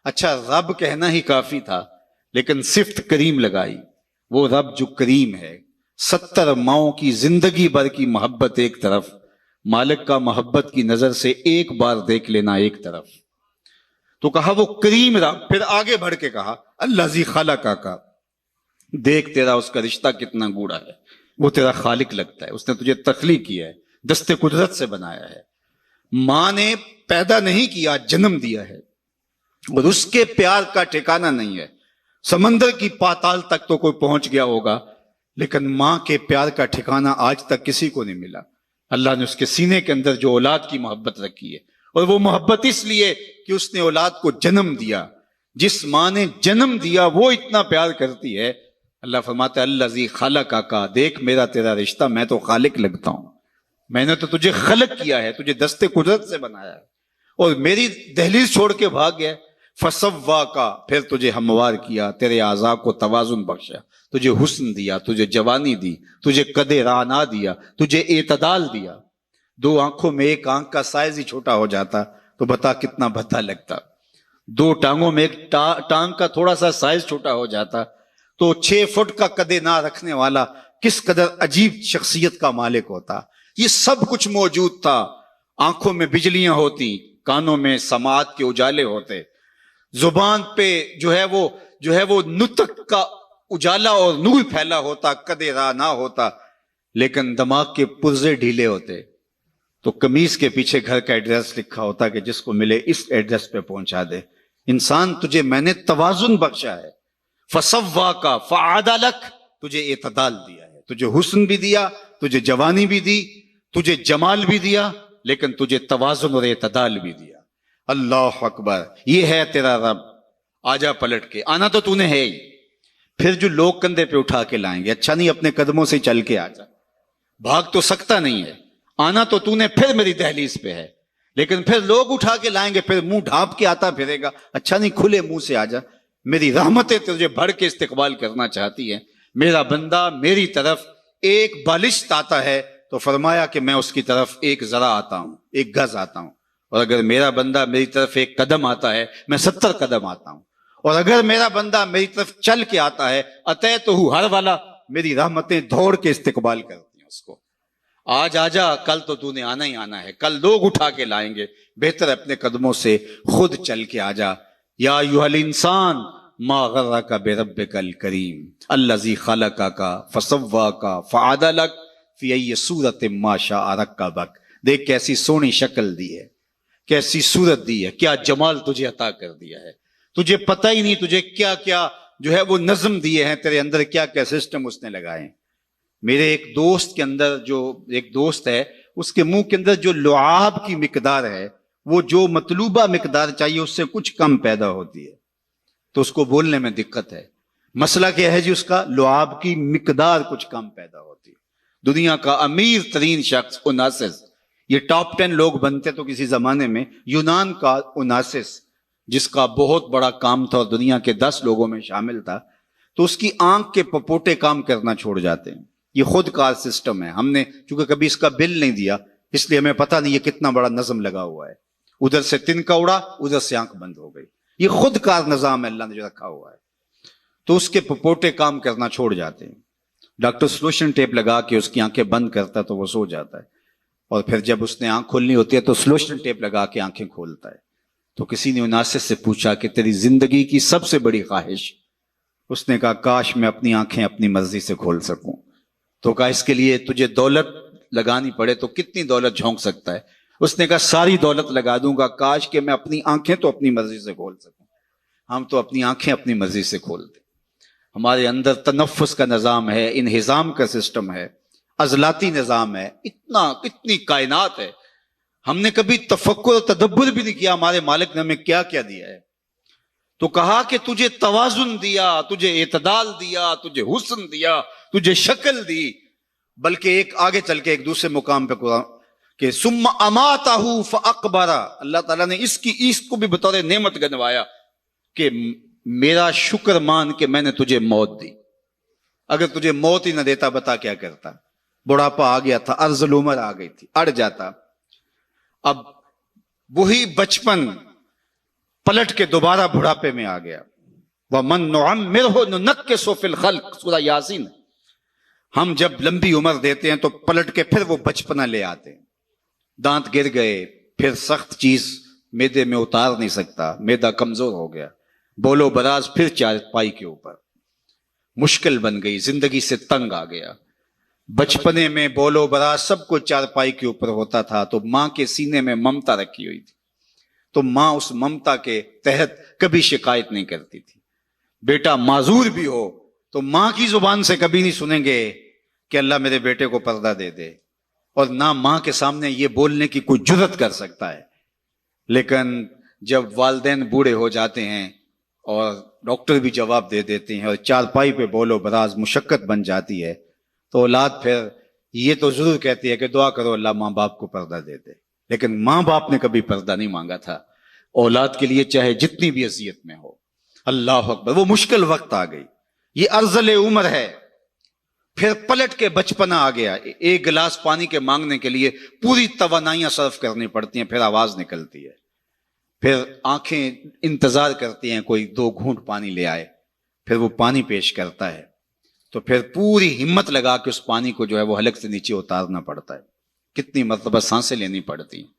اچھا رب کہنا ہی کافی تھا، لیکن صفت کریم لگائی۔ وہ رب جو کریم ہے، 70 ماؤں کی زندگی بھر کی محبت ایک طرف، مالک کا محبت کی نظر سے ایک بار دیکھ لینا ایک طرف، تو کہا وہ کریم رب۔ پھر آگے بڑھ کے کہا الذی خلقک، دیکھ تیرا اس کا رشتہ کتنا گوڑا ہے، وہ تیرا خالق لگتا ہے، اس نے تجھے تخلیق کیا ہے، دست قدرت سے بنایا ہے۔ ماں نے پیدا نہیں کیا، جنم دیا ہے، اور اس کے پیار کا ٹھکانہ نہیں ہے۔ سمندر کی پاتال تک تو کوئی پہنچ گیا ہوگا، لیکن ماں کے پیار کا ٹھکانہ آج تک کسی کو نہیں ملا۔ اللہ نے اس کے سینے کے اندر جو اولاد کی محبت رکھی ہے، اور وہ محبت اس لیے کہ اس نے اولاد کو جنم دیا۔ جس ماں نے جنم دیا وہ اتنا پیار کرتی ہے، اللہ فرماتا ہے الذی خلقک، دیکھ میرا تیرا رشتہ، میں تو خالق لگتا ہوں، میں نے تو تجھے خلق کیا ہے، تجھے دست قدرت سے بنایا ہے، اور میری دہلیز چھوڑ کے بھاگ گیا۔ فسواک، پھر تجھے ہموار کیا، تیرے اعضاء کو توازن بخشا، تجھے حسن دیا، تجھے جوانی دی، تجھے قد رانا دیا، تجھے اعتدال دیا۔ 2 آنکھوں میں ایک آنکھ کا سائز ہی چھوٹا ہو جاتا تو بتا کتنا بھدا لگتا، 2 ٹانگوں میں ایک ٹانگ کا تھوڑا سا سائز چھوٹا ہو جاتا تو 6 فٹ کا قد نہ رکھنے والا کس قدر عجیب شخصیت کا مالک ہوتا۔ یہ سب کچھ موجود تھا، آنکھوں میں بجلیاں ہوتی، کانوں میں سماعت کے اجالے ہوتے، زبان پہ جو ہے وہ نطق کا اجالا اور نور پھیلا ہوتا، قد را نہ ہوتا، لیکن دماغ کے پرزے ڈھیلے ہوتے۔ تو قمیص کے پیچھے گھر کا ایڈریس لکھا ہوتا کہ جس کو ملے اس ایڈریس پہ پہنچا دے۔ انسان تجھے میں نے توازن بخشا ہے، فسواک فعدلک، تجھے اعتدال دیا ہے، تجھے حسن بھی دیا، تجھے جوانی بھی دی، تجھے جمال بھی دیا، لیکن تجھے توازن اور اعتدال بھی دیا۔ اللہ اکبر، یہ ہے تیرا رب، آجا پلٹ کے، آنا تو نے ہے ہی۔ پھر جو لوگ کندھے پہ اٹھا کے لائیں گے، اچھا نہیں اپنے قدموں سے چل کے آجا، بھاگ تو سکتا نہیں ہے، آنا تو نے پھر میری دہلیز پہ ہے، لیکن پھر لوگ اٹھا کے لائیں گے، پھر منہ ڈھانپ کے آتا پھرے گا، اچھا نہیں کھلے منہ سے آجا، میری رحمتیں تجھے بڑھ کے استقبال کرنا چاہتی ہیں۔ میرا بندہ میری طرف ایک بالشت آتا ہے تو فرمایا کہ میں اس کی طرف 1 ذرا آتا ہوں، 1 گز آتا ہوں، اور اگر میرا بندہ میری طرف 1 قدم آتا ہے میں 70 قدم آتا ہوں، اور اگر میرا بندہ میری طرف چل کے آتا ہے اتیتہ ہر والا، میری رحمتیں دوڑ کے استقبال کرتی ہیں اس کو۔ آج آجا، کل تو نے آنا ہی آنا ہے، کل لوگ اٹھا کے لائیں گے، بہتر اپنے قدموں سے خود چل کے آجا۔ یا ایھا الانسان ما غرک بربک الکریم الذی خلقک فسواک فعدلک فی ای صورت ما شاء رکبک۔ دیکھ کیسی سونی شکل دی ہے، کیسی صورت دی ہے، کیا جمال تجھے عطا کر دیا ہے، تجھے پتہ ہی نہیں تجھے کیا کیا جو ہے وہ نظم دیے ہیں، تیرے اندر کیا کیا سسٹم اس نے لگائے ہیں۔ میرے ایک دوست کے اندر، جو ایک دوست ہے، اس کے منہ کے اندر جو لعاب کی مقدار ہے، وہ جو مطلوبہ مقدار چاہیے اس سے کچھ کم پیدا ہوتی ہے، تو اس کو بولنے میں دقت ہے۔ مسئلہ کیا ہے جی؟ اس کا لعاب کی مقدار کچھ کم پیدا ہوتی ہے، دنیا کا امیر ترین شخص اوناسس، یہ ٹاپ 10 لوگ بنتے تو کسی زمانے میں یونان کا اوناسس، جس کا بہت بڑا کام تھا اور دنیا کے 10 لوگوں میں شامل تھا، تو اس کی آنکھ کے پپوٹے کام کرنا چھوڑ جاتے ہیں۔ یہ خود کار سسٹم ہے، ہم نے چونکہ کبھی اس کا بل نہیں دیا اس لیے ہمیں پتہ نہیں یہ کتنا بڑا نظم لگا ہوا ہے، ادھر سے تنکا اڑا ادھر سے آنکھ بند ہو گئی، یہ خود کار نظام ہے اللہ نے جو رکھا ہوا ہے، تو اس کے پپوٹے کام کرنا چھوڑ جاتے ہیں۔ ڈاکٹر سلوشن ٹیپ لگا کے اس کی آنکھیں بند کرتا ہے تو وہ سو جاتا ہے، اور پھر جب اس نے آنکھ کھولنی ہوتی ہے تو سلوشن ٹیپ لگا کے آنکھیں کھولتا ہے۔ تو کسی نے اوناسس سے پوچھا کہ تیری زندگی کی سب سے بڑی خواہش؟ اس نے کہا کاش میں اپنی آنکھیں اپنی مرضی سے کھول سکوں۔ تو کہا اس کے لیے تجھے دولت لگانی پڑے تو کتنی دولت جھونک سکتا ہے؟ اس نے کہا ساری دولت لگا دوں گا، کاش کہ میں اپنی آنکھیں تو اپنی مرضی سے کھول سکوں۔ ہم تو اپنی آنکھیں اپنی مرضی سے کھولتے، ہمارے اندر تنفس کا نظام ہے، انہضام کا سسٹم ہے، عضلاتی نظام ہے، اتنی کائنات ہے، ہم نے کبھی تفکر و تدبر بھی نہیں کیا ہمارے مالک نے ہمیں کیا کیا دیا ہے۔ تو کہا کہ تجھے توازن دیا، تجھے اعتدال دیا، تجھے حسن دیا، تجھے شکل دی، بلکہ ایک آگے چل کے ایک دوسرے مقام پہ قرآن کہ ثم اماتہ فاقبرہ، اللہ تعالیٰ نے اس کو بھی بطور نعمت گنوایا کہ میرا شکر مان کہ میں نے تجھے موت دی، اگر تجھے موت ہی نہ دیتا بتا کیا کرتا؟ بڑھاپا آ گیا تھا، ارذل العمر آ گئی تھی، اڑ جاتا۔ اب وہی بچپن پلٹ کے دوبارہ بڑھاپے میں آ گیا۔ وَمَن نُعَمِّرْهُ نُنَكِّسُ فِي الْخَلْقِ، سورہ یاسین۔ ہم جب لمبی عمر دیتے ہیں تو پلٹ کے پھر وہ بچپنا لے آتے ہیں، دانت گر گئے، پھر سخت چیز معدے میں اتار نہیں سکتا، معدہ کمزور ہو گیا، بولو براز پھر چارپائی کے اوپر، مشکل بن گئی، زندگی سے تنگ آ گیا۔ بچپنے میں بولو براز سب کو چارپائی کے اوپر ہوتا تھا تو ماں کے سینے میں ممتا رکھی ہوئی تھی، تو ماں اس ممتا کے تحت کبھی شکایت نہیں کرتی تھی۔ بیٹا معذور بھی ہو تو ماں کی زبان سے کبھی نہیں سنیں گے کہ اللہ میرے بیٹے کو پردہ دے دے، اور نہ ماں کے سامنے یہ بولنے کی کوئی جرت کر سکتا ہے۔ لیکن جب والدین بوڑھے ہو جاتے ہیں اور ڈاکٹر بھی جواب دے دیتے ہیں اور چارپائی پہ بولو براز مشقت بن جاتی ہے، تو اولاد پھر یہ تو ضرور کہتی ہے کہ دعا کرو اللہ ماں باپ کو پردہ دے دے، لیکن ماں باپ نے کبھی پردہ نہیں مانگا تھا اولاد کے لیے، چاہے جتنی بھی اذیت میں ہو۔ اللہ اکبر، وہ مشکل وقت آ گئی، یہ ارذل عمر ہے۔ پھر پلٹ کے بچپنا آ گیا، ایک گلاس پانی کے مانگنے کے لیے پوری توانائیاں صرف کرنی پڑتی ہیں، پھر آواز نکلتی ہے، پھر آنکھیں انتظار کرتی ہیں کوئی 2 گھونٹ پانی لے آئے، پھر وہ پانی پیش کرتا ہے، تو پھر پوری ہمت لگا کے اس پانی کو جو ہے وہ حلق سے نیچے اتارنا پڑتا ہے، کتنی مرتبہ سانسیں لینی پڑتی ہیں۔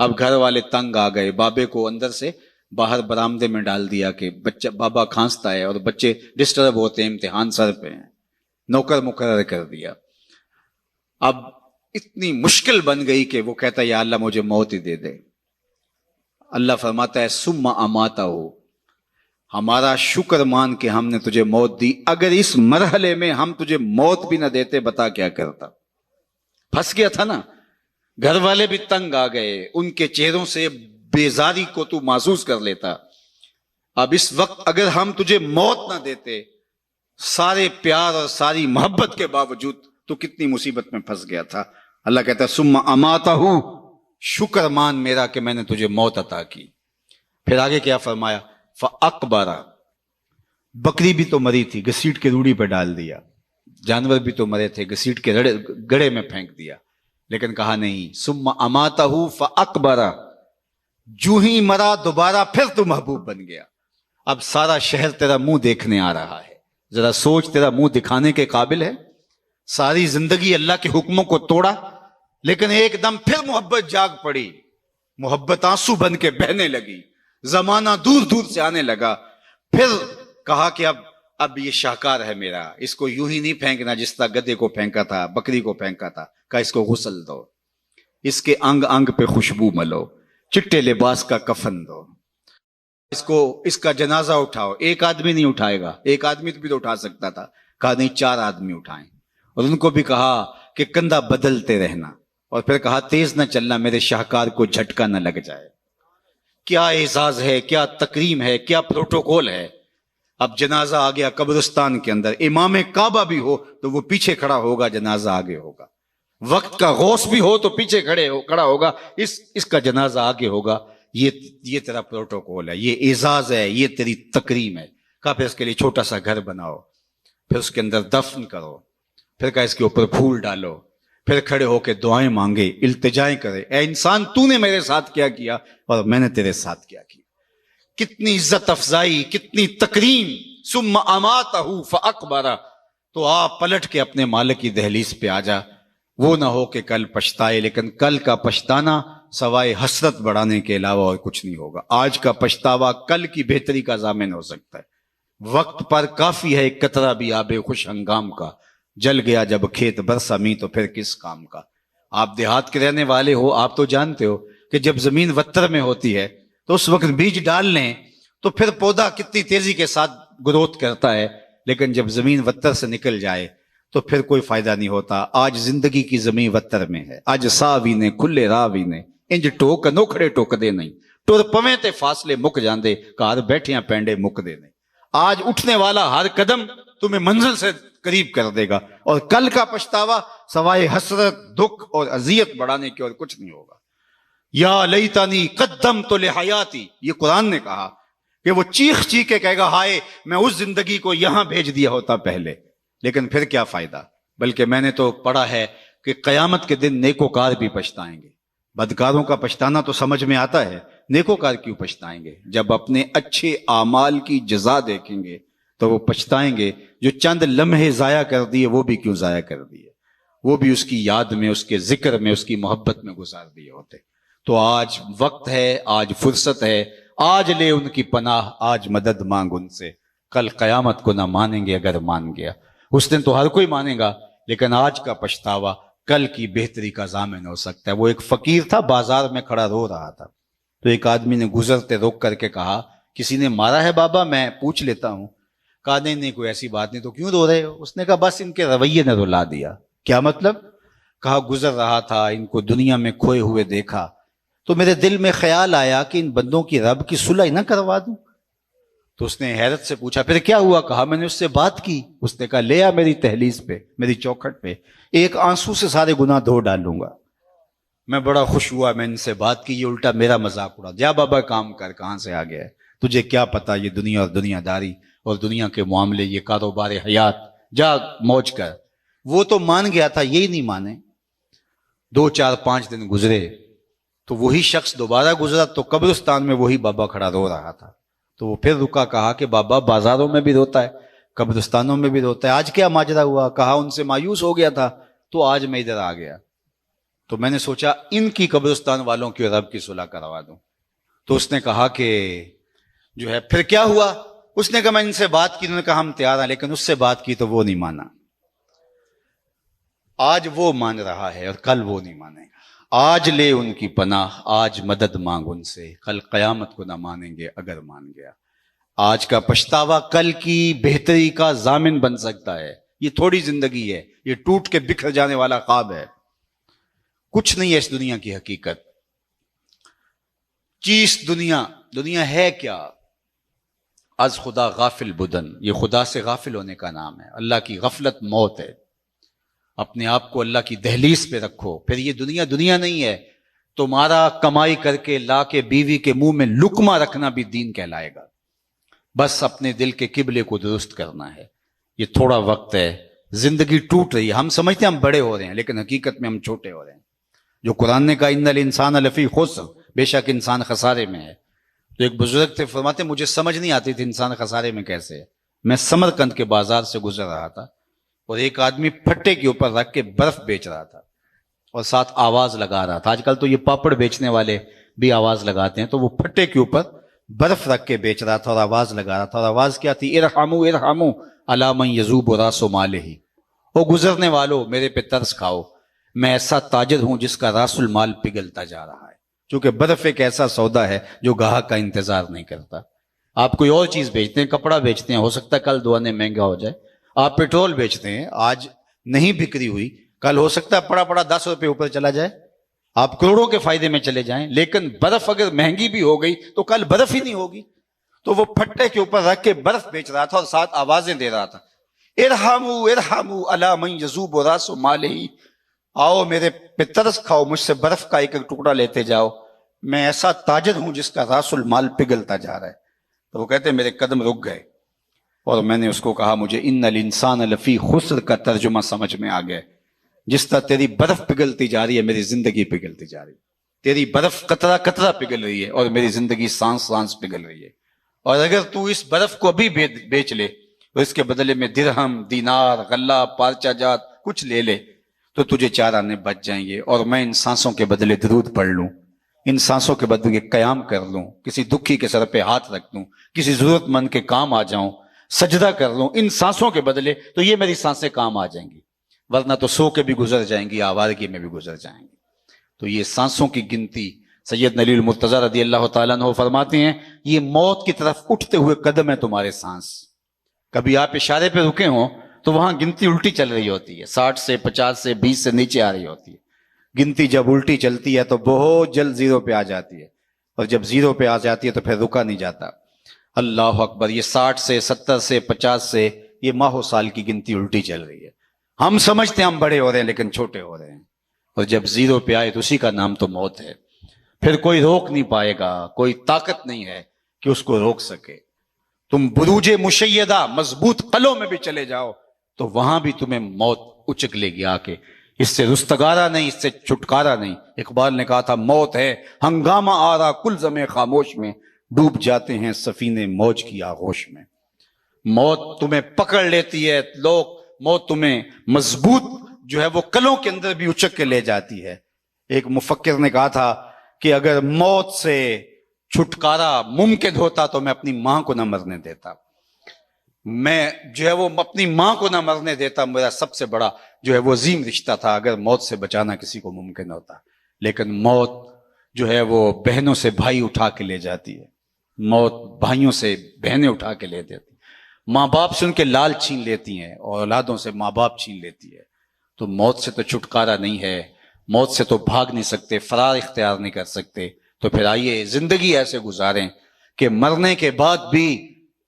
اب گھر والے تنگ آ گئے، بابے کو اندر سے باہر برآمدے میں ڈال دیا کہ بچہ بابا کھانستا ہے اور بچے ڈسٹرب ہوتے ہیں، امتحان سر پہ ہیں، نوکر مقرر کر دیا۔ اب اتنی مشکل بن گئی کہ وہ کہتا ہے یا اللہ مجھے موت ہی دے دے۔ اللہ فرماتا ہے ثم اماتہ، ہمارا شکر مان کے ہم نے تجھے موت دی، اگر اس مرحلے میں ہم تجھے موت بھی نہ دیتے بتا کیا کرتا؟ پھنس گیا تھا نا، گھر والے بھی تنگ آ گئے، ان کے چہروں سے بیزاری کو تو محسوس کر لیتا۔ اب اس وقت اگر ہم تجھے موت نہ دیتے، سارے پیار اور ساری محبت کے باوجود تو کتنی مصیبت میں پھنس گیا تھا۔ اللہ کہتا ہے ثم اماتہ، شکر مان میرا کہ میں نے تجھے موت عطا کی۔ پھر آگے کیا فرمایا؟ فَأَقْبَرَ، بکری بھی تو مری تھی، گھسیٹ کے روڑی پہ ڈال دیا، جانور بھی تو مرے تھے، گھسیٹ کے گڑھے میں پھینک دیا، لیکن کہا نہیں ثم اماتہ فَأَقْبَرَ، جو ہی مرا دوبارہ پھر تو محبوب بن گیا۔ اب سارا شہر تیرا منہ دیکھنے آ رہا ہے، ذرا سوچ، تیرا منہ دکھانے کے قابل ہے؟ ساری زندگی اللہ کے حکموں کو توڑا، لیکن ایک دم پھر محبت جاگ پڑی، محبت آنسو بن کے بہنے لگی، زمانہ دور دور سے آنے لگا۔ پھر کہا کہ اب یہ شاہکار ہے میرا، اس کو یوں ہی نہیں پھینکنا جس طرح گدھے کو پھینکا تھا، بکری کو پھینکا تھا، کہا اس کو غسل دو، اس کے انگ انگ پہ خوشبو ملو، چٹے لباس کا کفن دو، اس کا جنازہ اٹھاؤ۔ ایک آدمی نہیں اٹھائے گا، ایک آدمی بھی تو اٹھا سکتا تھا، کہا نہیں 4 آدمی اٹھائیں، اور ان کو بھی کہا کہ کندھا بدلتے رہنا، اور پھر کہا تیز نہ چلنا میرے شاہکار کو جھٹکا نہ لگ جائے۔ کیا اعزاز ہے، کیا تکریم ہے، کیا پروٹوکول ہے۔ اب جنازہ آ گیا قبرستان کے اندر، امام کعبہ بھی ہو تو وہ پیچھے کھڑا ہوگا، جنازہ آگے ہوگا، وقت کا غوث بھی ہو تو پیچھے کھڑا ہوگا، اس کا جنازہ آگے ہوگا۔ یہ تیرا پروٹوکول ہے، یہ اعزاز ہے، یہ تیری تکریم ہے۔ کہا پھر اس کے لیے چھوٹا سا گھر بناؤ، پھر اس کے اندر دفن کرو، پھر کہا اس کے اوپر پھول ڈالو، پھر کھڑے ہو کے دعائیں مانگے، التجائیں کرے، اے انسان تو نے میرے ساتھ کیا کیا اور میں نے تیرے ساتھ کیا کیا۔ کتنی عزت افزائی، کتنی تکریم۔ ثم اماتہ فاقبرہ، تو آپ پلٹ کے اپنے مالک کی دہلیز پہ آ جا۔ وہ نہ ہو کہ کل پچھتائے، لیکن کل کا پچھتانا سوائے حسرت بڑھانے کے علاوہ اور کچھ نہیں ہوگا۔ آج کا پچھتاوا کل کی بہتری کا ضامن ہو سکتا ہے۔ وقت پر کافی ہے ایک قطرہ بھی آب خوش ہنگام کا، جل گیا جب کھیت برسا می تو پھر کس کام کا۔ آپ دیہات کے رہنے والے ہو، آپ تو جانتے ہو کہ جب زمین وتر میں ہوتی ہے تو اس وقت بیج ڈال لیں تو پھر پودا کتنی تیزی کے ساتھ گروتھ کرتا ہے، لیکن جب زمین وتر سے نکل جائے تو پھر کوئی فائدہ نہیں ہوتا۔ آج زندگی کی زمین وتر میں ہے، اج ساوی نے کھلے راوی نے انج ٹوک نوکھڑے ٹوک دے نہیں، ٹر پویں تے فاصلے مک جاندے، گھر بیٹھیاں پینڈے مک دے نہیں۔ آج اٹھنے والا ہر قدم تمہیں منزل سے قریب کر دے گا، اور کل کا پچھتاوا سوائے حسرت، دکھ اور اذیت بڑھانے کے اور کچھ نہیں ہوگا۔ یا لیتنی قدمت لحیاتی، یہ قرآن نے کہا کہ وہ چیخ چیخ کے کہے گا ہائے میں اس زندگی کو یہاں بھیج دیا ہوتا پہلے، لیکن پھر کیا فائدہ۔ بلکہ میں نے تو پڑھا ہے کہ قیامت کے دن نیکوکار بھی پچھتائیں گے۔ بدکاروں کا پچھتانا تو سمجھ میں آتا ہے، نیکوکار کیوں پچھتائیں گے؟ جب اپنے اچھے اعمال کی جزا دیکھیں گے تو وہ پچھتائیں گے، جو چند لمحے ضائع کر دیے وہ بھی کیوں ضائع کر دیے، وہ بھی اس کی یاد میں، اس کے ذکر میں، اس کی محبت میں گزار دیے ہوتے۔ تو آج وقت ہے، آج فرصت ہے، آج لے ان کی پناہ، آج مدد مانگ ان سے۔ کل قیامت کو نہ مانیں گے اگر مان گیا، اس دن تو ہر کوئی مانے گا، لیکن آج کا پچھتاوا کل کی بہتری کا ضامن ہو سکتا ہے۔ وہ ایک فقیر تھا، بازار میں کھڑا رو رہا تھا، تو ایک آدمی نے گزرتے روک کر کے کہا کسی نے مارا ہے بابا؟ میں پوچھ لیتا ہوں۔ کہا نہیں کوئی ایسی بات نہیں، تو کیوں رو رہے ہو؟ اس نے کہا بس ان کے رویے نے رلا دیا۔ کیا مطلب؟ کہا گزر رہا تھا، ان کو دنیا میں کھوئے ہوئے دیکھا تو میرے دل میں خیال آیا کہ ان بندوں کی رب کی صلح نہ کروا دوں۔ تو اس نے حیرت سے پوچھا پھر کیا ہوا؟ کہا میں نے اس سے بات کی، اس نے کہا لے آ میری دہلیز پہ، میری چوکھٹ پہ، ایک آنسو سے سارے گناہ دھو ڈالوں گا۔ میں بڑا خوش ہوا، میں ان سے بات کی، یہ الٹا میرا مذاق اڑا۔ جا بابا کام کر، کہاں سے آ گیا ہے تجھے کیا پتا یہ دنیا اور دنیا داری اور دنیا کے معاملے، یہ کاروبار حیات، جا موج کر۔ وہ تو مان گیا تھا، یہی نہیں مانے۔ 2 4 5 دن گزرے تو وہی شخص دوبارہ گزرا تو قبرستان میں وہی بابا کھڑا رو رہا تھا۔ تو وہ پھر رکا، کہا کہ بابا بازاروں میں بھی روتا ہے، قبرستانوں میں بھی روتا ہے، آج کیا ماجرا ہوا؟ کہا ان سے مایوس ہو گیا تھا تو آج میں ادھر آ گیا، تو میں نے سوچا ان کی قبرستان والوں کی رب کی صلح کروا دوں۔ تو اس نے کہا کہ جو ہے پھر کیا ہوا؟ اس نے کہا میں ان سے بات کی، انہوں نے کہا ہم تیار ہیں، لیکن اس سے بات کی تو وہ نہیں مانا۔ آج وہ مان رہا ہے اور کل وہ نہیں مانے گا۔ آج لے ان کی پناہ، آج مدد مانگ ان سے، کل قیامت کو نہ مانیں گے اگر مان گیا۔ آج کا پچھتاوا کل کی بہتری کا ضامن بن سکتا ہے۔ یہ تھوڑی زندگی ہے، یہ ٹوٹ کے بکھر جانے والا خواب ہے، کچھ نہیں ہے اس دنیا کی حقیقت۔ چیز دنیا ہے کیا؟ از خدا غافل بدن، یہ خدا سے غافل ہونے کا نام ہے۔ اللہ کی غفلت موت ہے۔ اپنے آپ کو اللہ کی دہلیز پہ رکھو، پھر یہ دنیا نہیں ہے۔ تمہارا کمائی کر کے لا کے بیوی کے منہ میں لقمہ رکھنا بھی دین کہلائے گا۔ بس اپنے دل کے قبلے کو درست کرنا ہے۔ یہ تھوڑا وقت ہے، زندگی ٹوٹ رہی ہے، ہم سمجھتے ہیں ہم بڑے ہو رہے ہیں، لیکن حقیقت میں ہم چھوٹے ہو رہے ہیں۔ جو قرآن نے کہا ان الانسان لفی خسر، بے شک انسان خسارے میں ہے۔ تو ایک بزرگ تھے، فرماتے مجھے سمجھ نہیں آتی تھی انسان خسارے میں کیسے ہے۔ میں سمرقند کے بازار سے گزر رہا تھا اور ایک آدمی پھٹے کے اوپر رکھ کے برف بیچ رہا تھا اور ساتھ آواز لگا رہا تھا۔ آج کل تو یہ پاپڑ بیچنے والے بھی آواز لگاتے ہیں، تو وہ پھٹے کے اوپر برف رکھ کے بیچ رہا تھا اور آواز لگا رہا تھا، اور آواز کیا تھی؟ ارحموا ارحموا علی من یذوب راس مالہ، او گزرنے والو میرے پہ ترس کھاؤ، میں ایسا تاجر ہوں جس کا راس المال پگھلتا جا رہا ہے۔ چونکہ برف ایک ایسا سودا ہے جو گاہک کا انتظار نہیں کرتا۔ آپ کوئی اور چیز بیچتے ہیں، کپڑا بیچتے ہیں، ہو سکتا ہے کل 2 آنے مہنگا ہو جائے۔ آپ پیٹرول بیچتے ہیں، آج نہیں بکری ہوئی، کل ہو سکتا ہے پڑا 10 روپے اوپر چلا جائے، آپ کروڑوں کے فائدے میں چلے جائیں، لیکن برف اگر مہنگی بھی ہو گئی تو کل برف ہی نہیں ہوگی۔ تو وہ پھٹے کے اوپر رکھ کے برف بیچ رہا تھا اور ساتھ آوازیں دے رہا تھا، ارحمو ارحمو الا من یذوب راس مالہ، آؤ میرے پہ ترس کھاؤ، مجھ سے برف کا ایک ایک ٹکڑا لیتے جاؤ، میں ایسا تاجر ہوں جس کا راس المال پگھلتا جا رہا ہے۔ تو وہ کہتے ہیں میرے قدم رک گئے، اور میں نے اس کو کہا مجھے ان الانسان لفی خسر کا ترجمہ سمجھ میں آ گیا، جس طرح تیری برف پگھلتی جا رہی ہے میری زندگی پگھلتی جا رہی ہے، تیری برف قطرہ قطرہ پگھل رہی ہے اور میری زندگی سانس سانس پگھل رہی ہے، اور اگر تو اس برف کو ابھی بیچ لے اور اس کے بدلے میں درہم دینار غلہ پارچہ جات کچھ لے لے تو تجھے 4 آنے بچ جائیں گے، اور میں ان سانسوں کے بدلے درود پڑھ لوں، ان سانسوں کے بدلے قیام کر لوں، کسی دکھی کے سر پہ ہاتھ رکھ دوں، کسی ضرورت مند کے کام آ جاؤں، سجدہ کر لوں ان سانسوں کے بدلے، تو یہ میری سانسیں کام آ جائیں گی، ورنہ تو سو کے بھی گزر جائیں گی، آوارگی میں بھی گزر جائیں گی۔ تو یہ سانسوں کی گنتی، سید علی المرتضیٰ رضی اللہ تعالیٰ عنہ فرماتے ہیں یہ موت کی طرف اٹھتے ہوئے قدم ہے تمہارے سانس، کبھی آپ اشارے پہ رکے ہوں تو وہاں گنتی الٹی چل رہی ہوتی ہے، 60 سے 50 سے 20 سے نیچے آ رہی ہوتی ہے، گنتی جب الٹی چلتی ہے تو بہت جلد زیرو پہ آ جاتی ہے، اور جب زیرو پہ آ جاتی ہے تو پھر رکا نہیں جاتا۔ اللہ اکبر، یہ 60 سے 70 سے 50 سے یہ ماہ و سال کی گنتی الٹی چل رہی ہے، ہم سمجھتے ہیں ہم بڑے ہو رہے ہیں لیکن چھوٹے ہو رہے ہیں، اور جب زیرو پہ آئے تو اسی کا نام تو موت ہے، پھر کوئی روک نہیں پائے گا، کوئی طاقت نہیں ہے کہ اس کو روک سکے۔ تم بروج مشیدہ مضبوط قلعوں میں بھی چلے جاؤ تو وہاں بھی تمہیں موت اچک لے گی آ کے، اس سے رستگارا نہیں، اس سے چھٹکارا نہیں۔ اقبال نے کہا تھا موت ہے ہنگامہ آرا کل خاموش میں، ڈوب جاتے ہیں سفینے موج کی آغوش میں۔ موت تمہیں پکڑ لیتی ہے، موت تمہیں مضبوط جو ہے وہ قلعوں کے اندر بھی اچک کے لے جاتی ہے۔ ایک مفکر نے کہا تھا کہ اگر موت سے چھٹکارا ممکن ہوتا تو میں اپنی ماں کو نہ مرنے دیتا، میں جو ہے وہ اپنی ماں کو نہ مرنے دیتا، میرا سب سے بڑا جو ہے وہ عظیم رشتہ تھا اگر موت سے بچانا کسی کو ممکن ہوتا، لیکن موت جو ہے وہ بہنوں سے بھائی اٹھا کے لے جاتی ہے، موت بھائیوں سے بہنیں اٹھا کے لے دیتی، ماں باپ سے ان کے لال چھین لیتی ہیں اور اولادوں سے ماں باپ چھین لیتی ہے۔ تو موت سے تو چھٹکارا نہیں ہے، موت سے تو بھاگ نہیں سکتے، فرار اختیار نہیں کر سکتے، تو پھر آئیے زندگی ایسے گزاریں کہ مرنے کے بعد بھی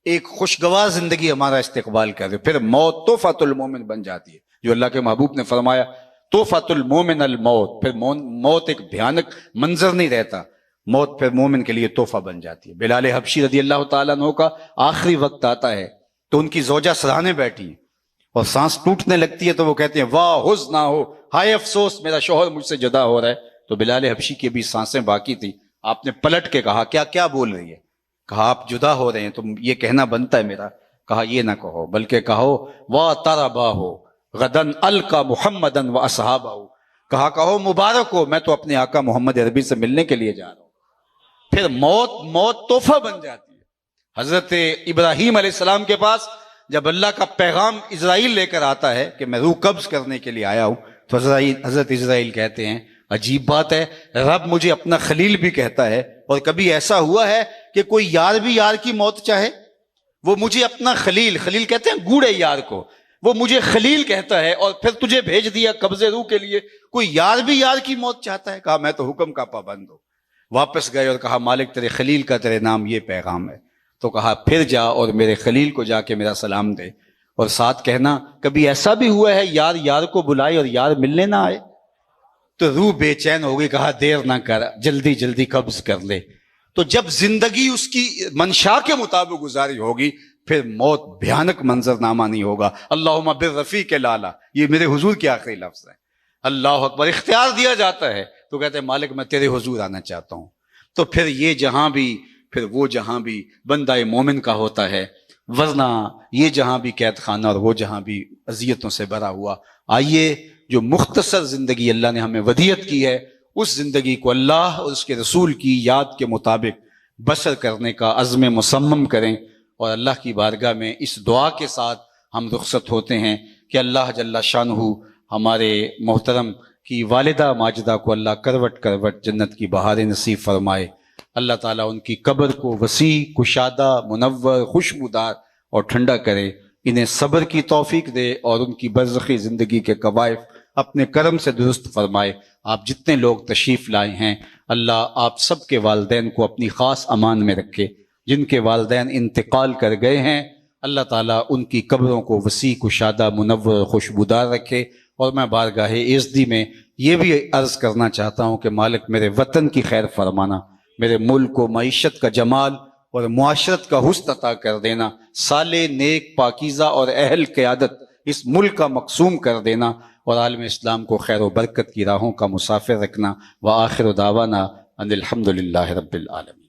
ایک خوشگوار زندگی ہمارا استقبال کرے۔ پھر موت تحفۃ المومن بن جاتی ہے، جو اللہ کے محبوب نے فرمایا تحفۃ المومن الموت، پھر موت ایک بھیانک منظر نہیں رہتا، موت پھر مومن کے لیے تحفہ بن جاتی ہے۔ بلال حبشی رضی اللہ تعالیٰ عنہ کا آخری وقت آتا ہے تو ان کی زوجہ سراہنے بیٹھی ہیں اور سانس ٹوٹنے لگتی ہے تو وہ کہتے ہیں واہ حزن نہ ہو، ہائے افسوس میرا شوہر مجھ سے جدا ہو رہا ہے۔ تو بلال حبشی کی بھی سانسیں باقی تھی، آپ نے پلٹ کے کہا کیا بول رہی ہے؟ کہا آپ جدا ہو رہے ہیں تو یہ کہنا بنتا ہے میرا، کہا یہ نہ کہو بلکہ کہو وا تربا ہو غدن القا محمدن و اصحابہ، کہو مبارک ہو میں تو اپنے آقا محمد عربی سے ملنے کے لیے جا رہا ہوں۔ پھر موت تحفہ بن جاتی ہے۔ حضرت ابراہیم علیہ السلام کے پاس جب اللہ کا پیغام اسرائیل لے کر آتا ہے کہ میں روح قبض کرنے کے لیے آیا ہوں، تو حضرت اسرائیل کہتے ہیں عجیب بات ہے، رب مجھے اپنا خلیل بھی کہتا ہے، اور کبھی ایسا ہوا ہے کہ کوئی یار بھی یار کی موت چاہے؟ وہ مجھے اپنا خلیل کہتے ہیں گوڑے یار کو، وہ مجھے خلیل کہتا ہے اور پھر تجھے بھیج دیا قبضے روح کے لیے، کوئی یار بھی یار کی موت چاہتا ہے؟ کہا میں تو حکم کا پابند ہوں۔ واپس گئے اور کہا مالک تیرے خلیل کا تیرے نام یہ پیغام ہے، تو کہا پھر جا اور میرے خلیل کو جا کے میرا سلام دے، اور ساتھ کہنا کبھی ایسا بھی ہوا ہے یار یار کو بلائے اور یار ملنے نہ آئے؟ تو روح بے چین ہو گئی، کہا دیر نہ کر، جلدی جلدی قبض کر لے۔ تو جب زندگی اس کی منشا کے مطابق گزاری ہوگی پھر موت بھیانک منظر نامہ نہیں ہوگا۔ اللہم بالرفیق الاعلی، یہ میرے حضور کے آخری لفظ ہے۔ اللہ اکبر، اختیار دیا جاتا ہے تو کہتے ہیں مالک میں تیرے حضور آنا چاہتا ہوں۔ تو پھر یہ جہاں بھی پھر وہ جہاں بھی بندہ مومن کا ہوتا ہے، ورنہ یہ جہاں بھی قید خانہ اور وہ جہاں بھی اذیتوں سے بھرا ہوا۔ آئیے جو مختصر زندگی اللہ نے ہمیں ودیعت کی ہے اس زندگی کو اللہ اور اس کے رسول کی یاد کے مطابق بسر کرنے کا عزم مصمم کریں، اور اللہ کی بارگاہ میں اس دعا کے ساتھ ہم رخصت ہوتے ہیں کہ اللہ جل شانہ ہمارے محترم کی والدہ ماجدہ کو اللہ کروٹ کروٹ جنت کی بہاریں نصیب فرمائے، اللہ تعالیٰ ان کی قبر کو وسیع کشادہ منور خوشبودار اور ٹھنڈا کرے، انہیں صبر کی توفیق دے اور ان کی برزخی زندگی کے قوائف اپنے کرم سے درست فرمائے۔ آپ جتنے لوگ تشریف لائے ہیں اللہ آپ سب کے والدین کو اپنی خاص امان میں رکھے، جن کے والدین انتقال کر گئے ہیں، اللہ تعالیٰ ان کی قبروں کو وسیع کشادہ، منور، خوشبودار رکھے۔ اور میں بارگاہ عزتی میں یہ بھی عرض کرنا چاہتا ہوں کہ مالک میرے وطن کی خیر فرمانا، میرے ملک کو معیشت کا جمال اور معاشرت کا حسن عطا کر دینا، صالح، نیک، پاکیزہ اور اہل قیادت اس ملک کا مقسوم کر دینا، اور عالم اسلام کو خیر و برکت کی راہوں کا مسافر رکھنا۔ وآخر دعوانا ان الحمد للہ رب العالمین۔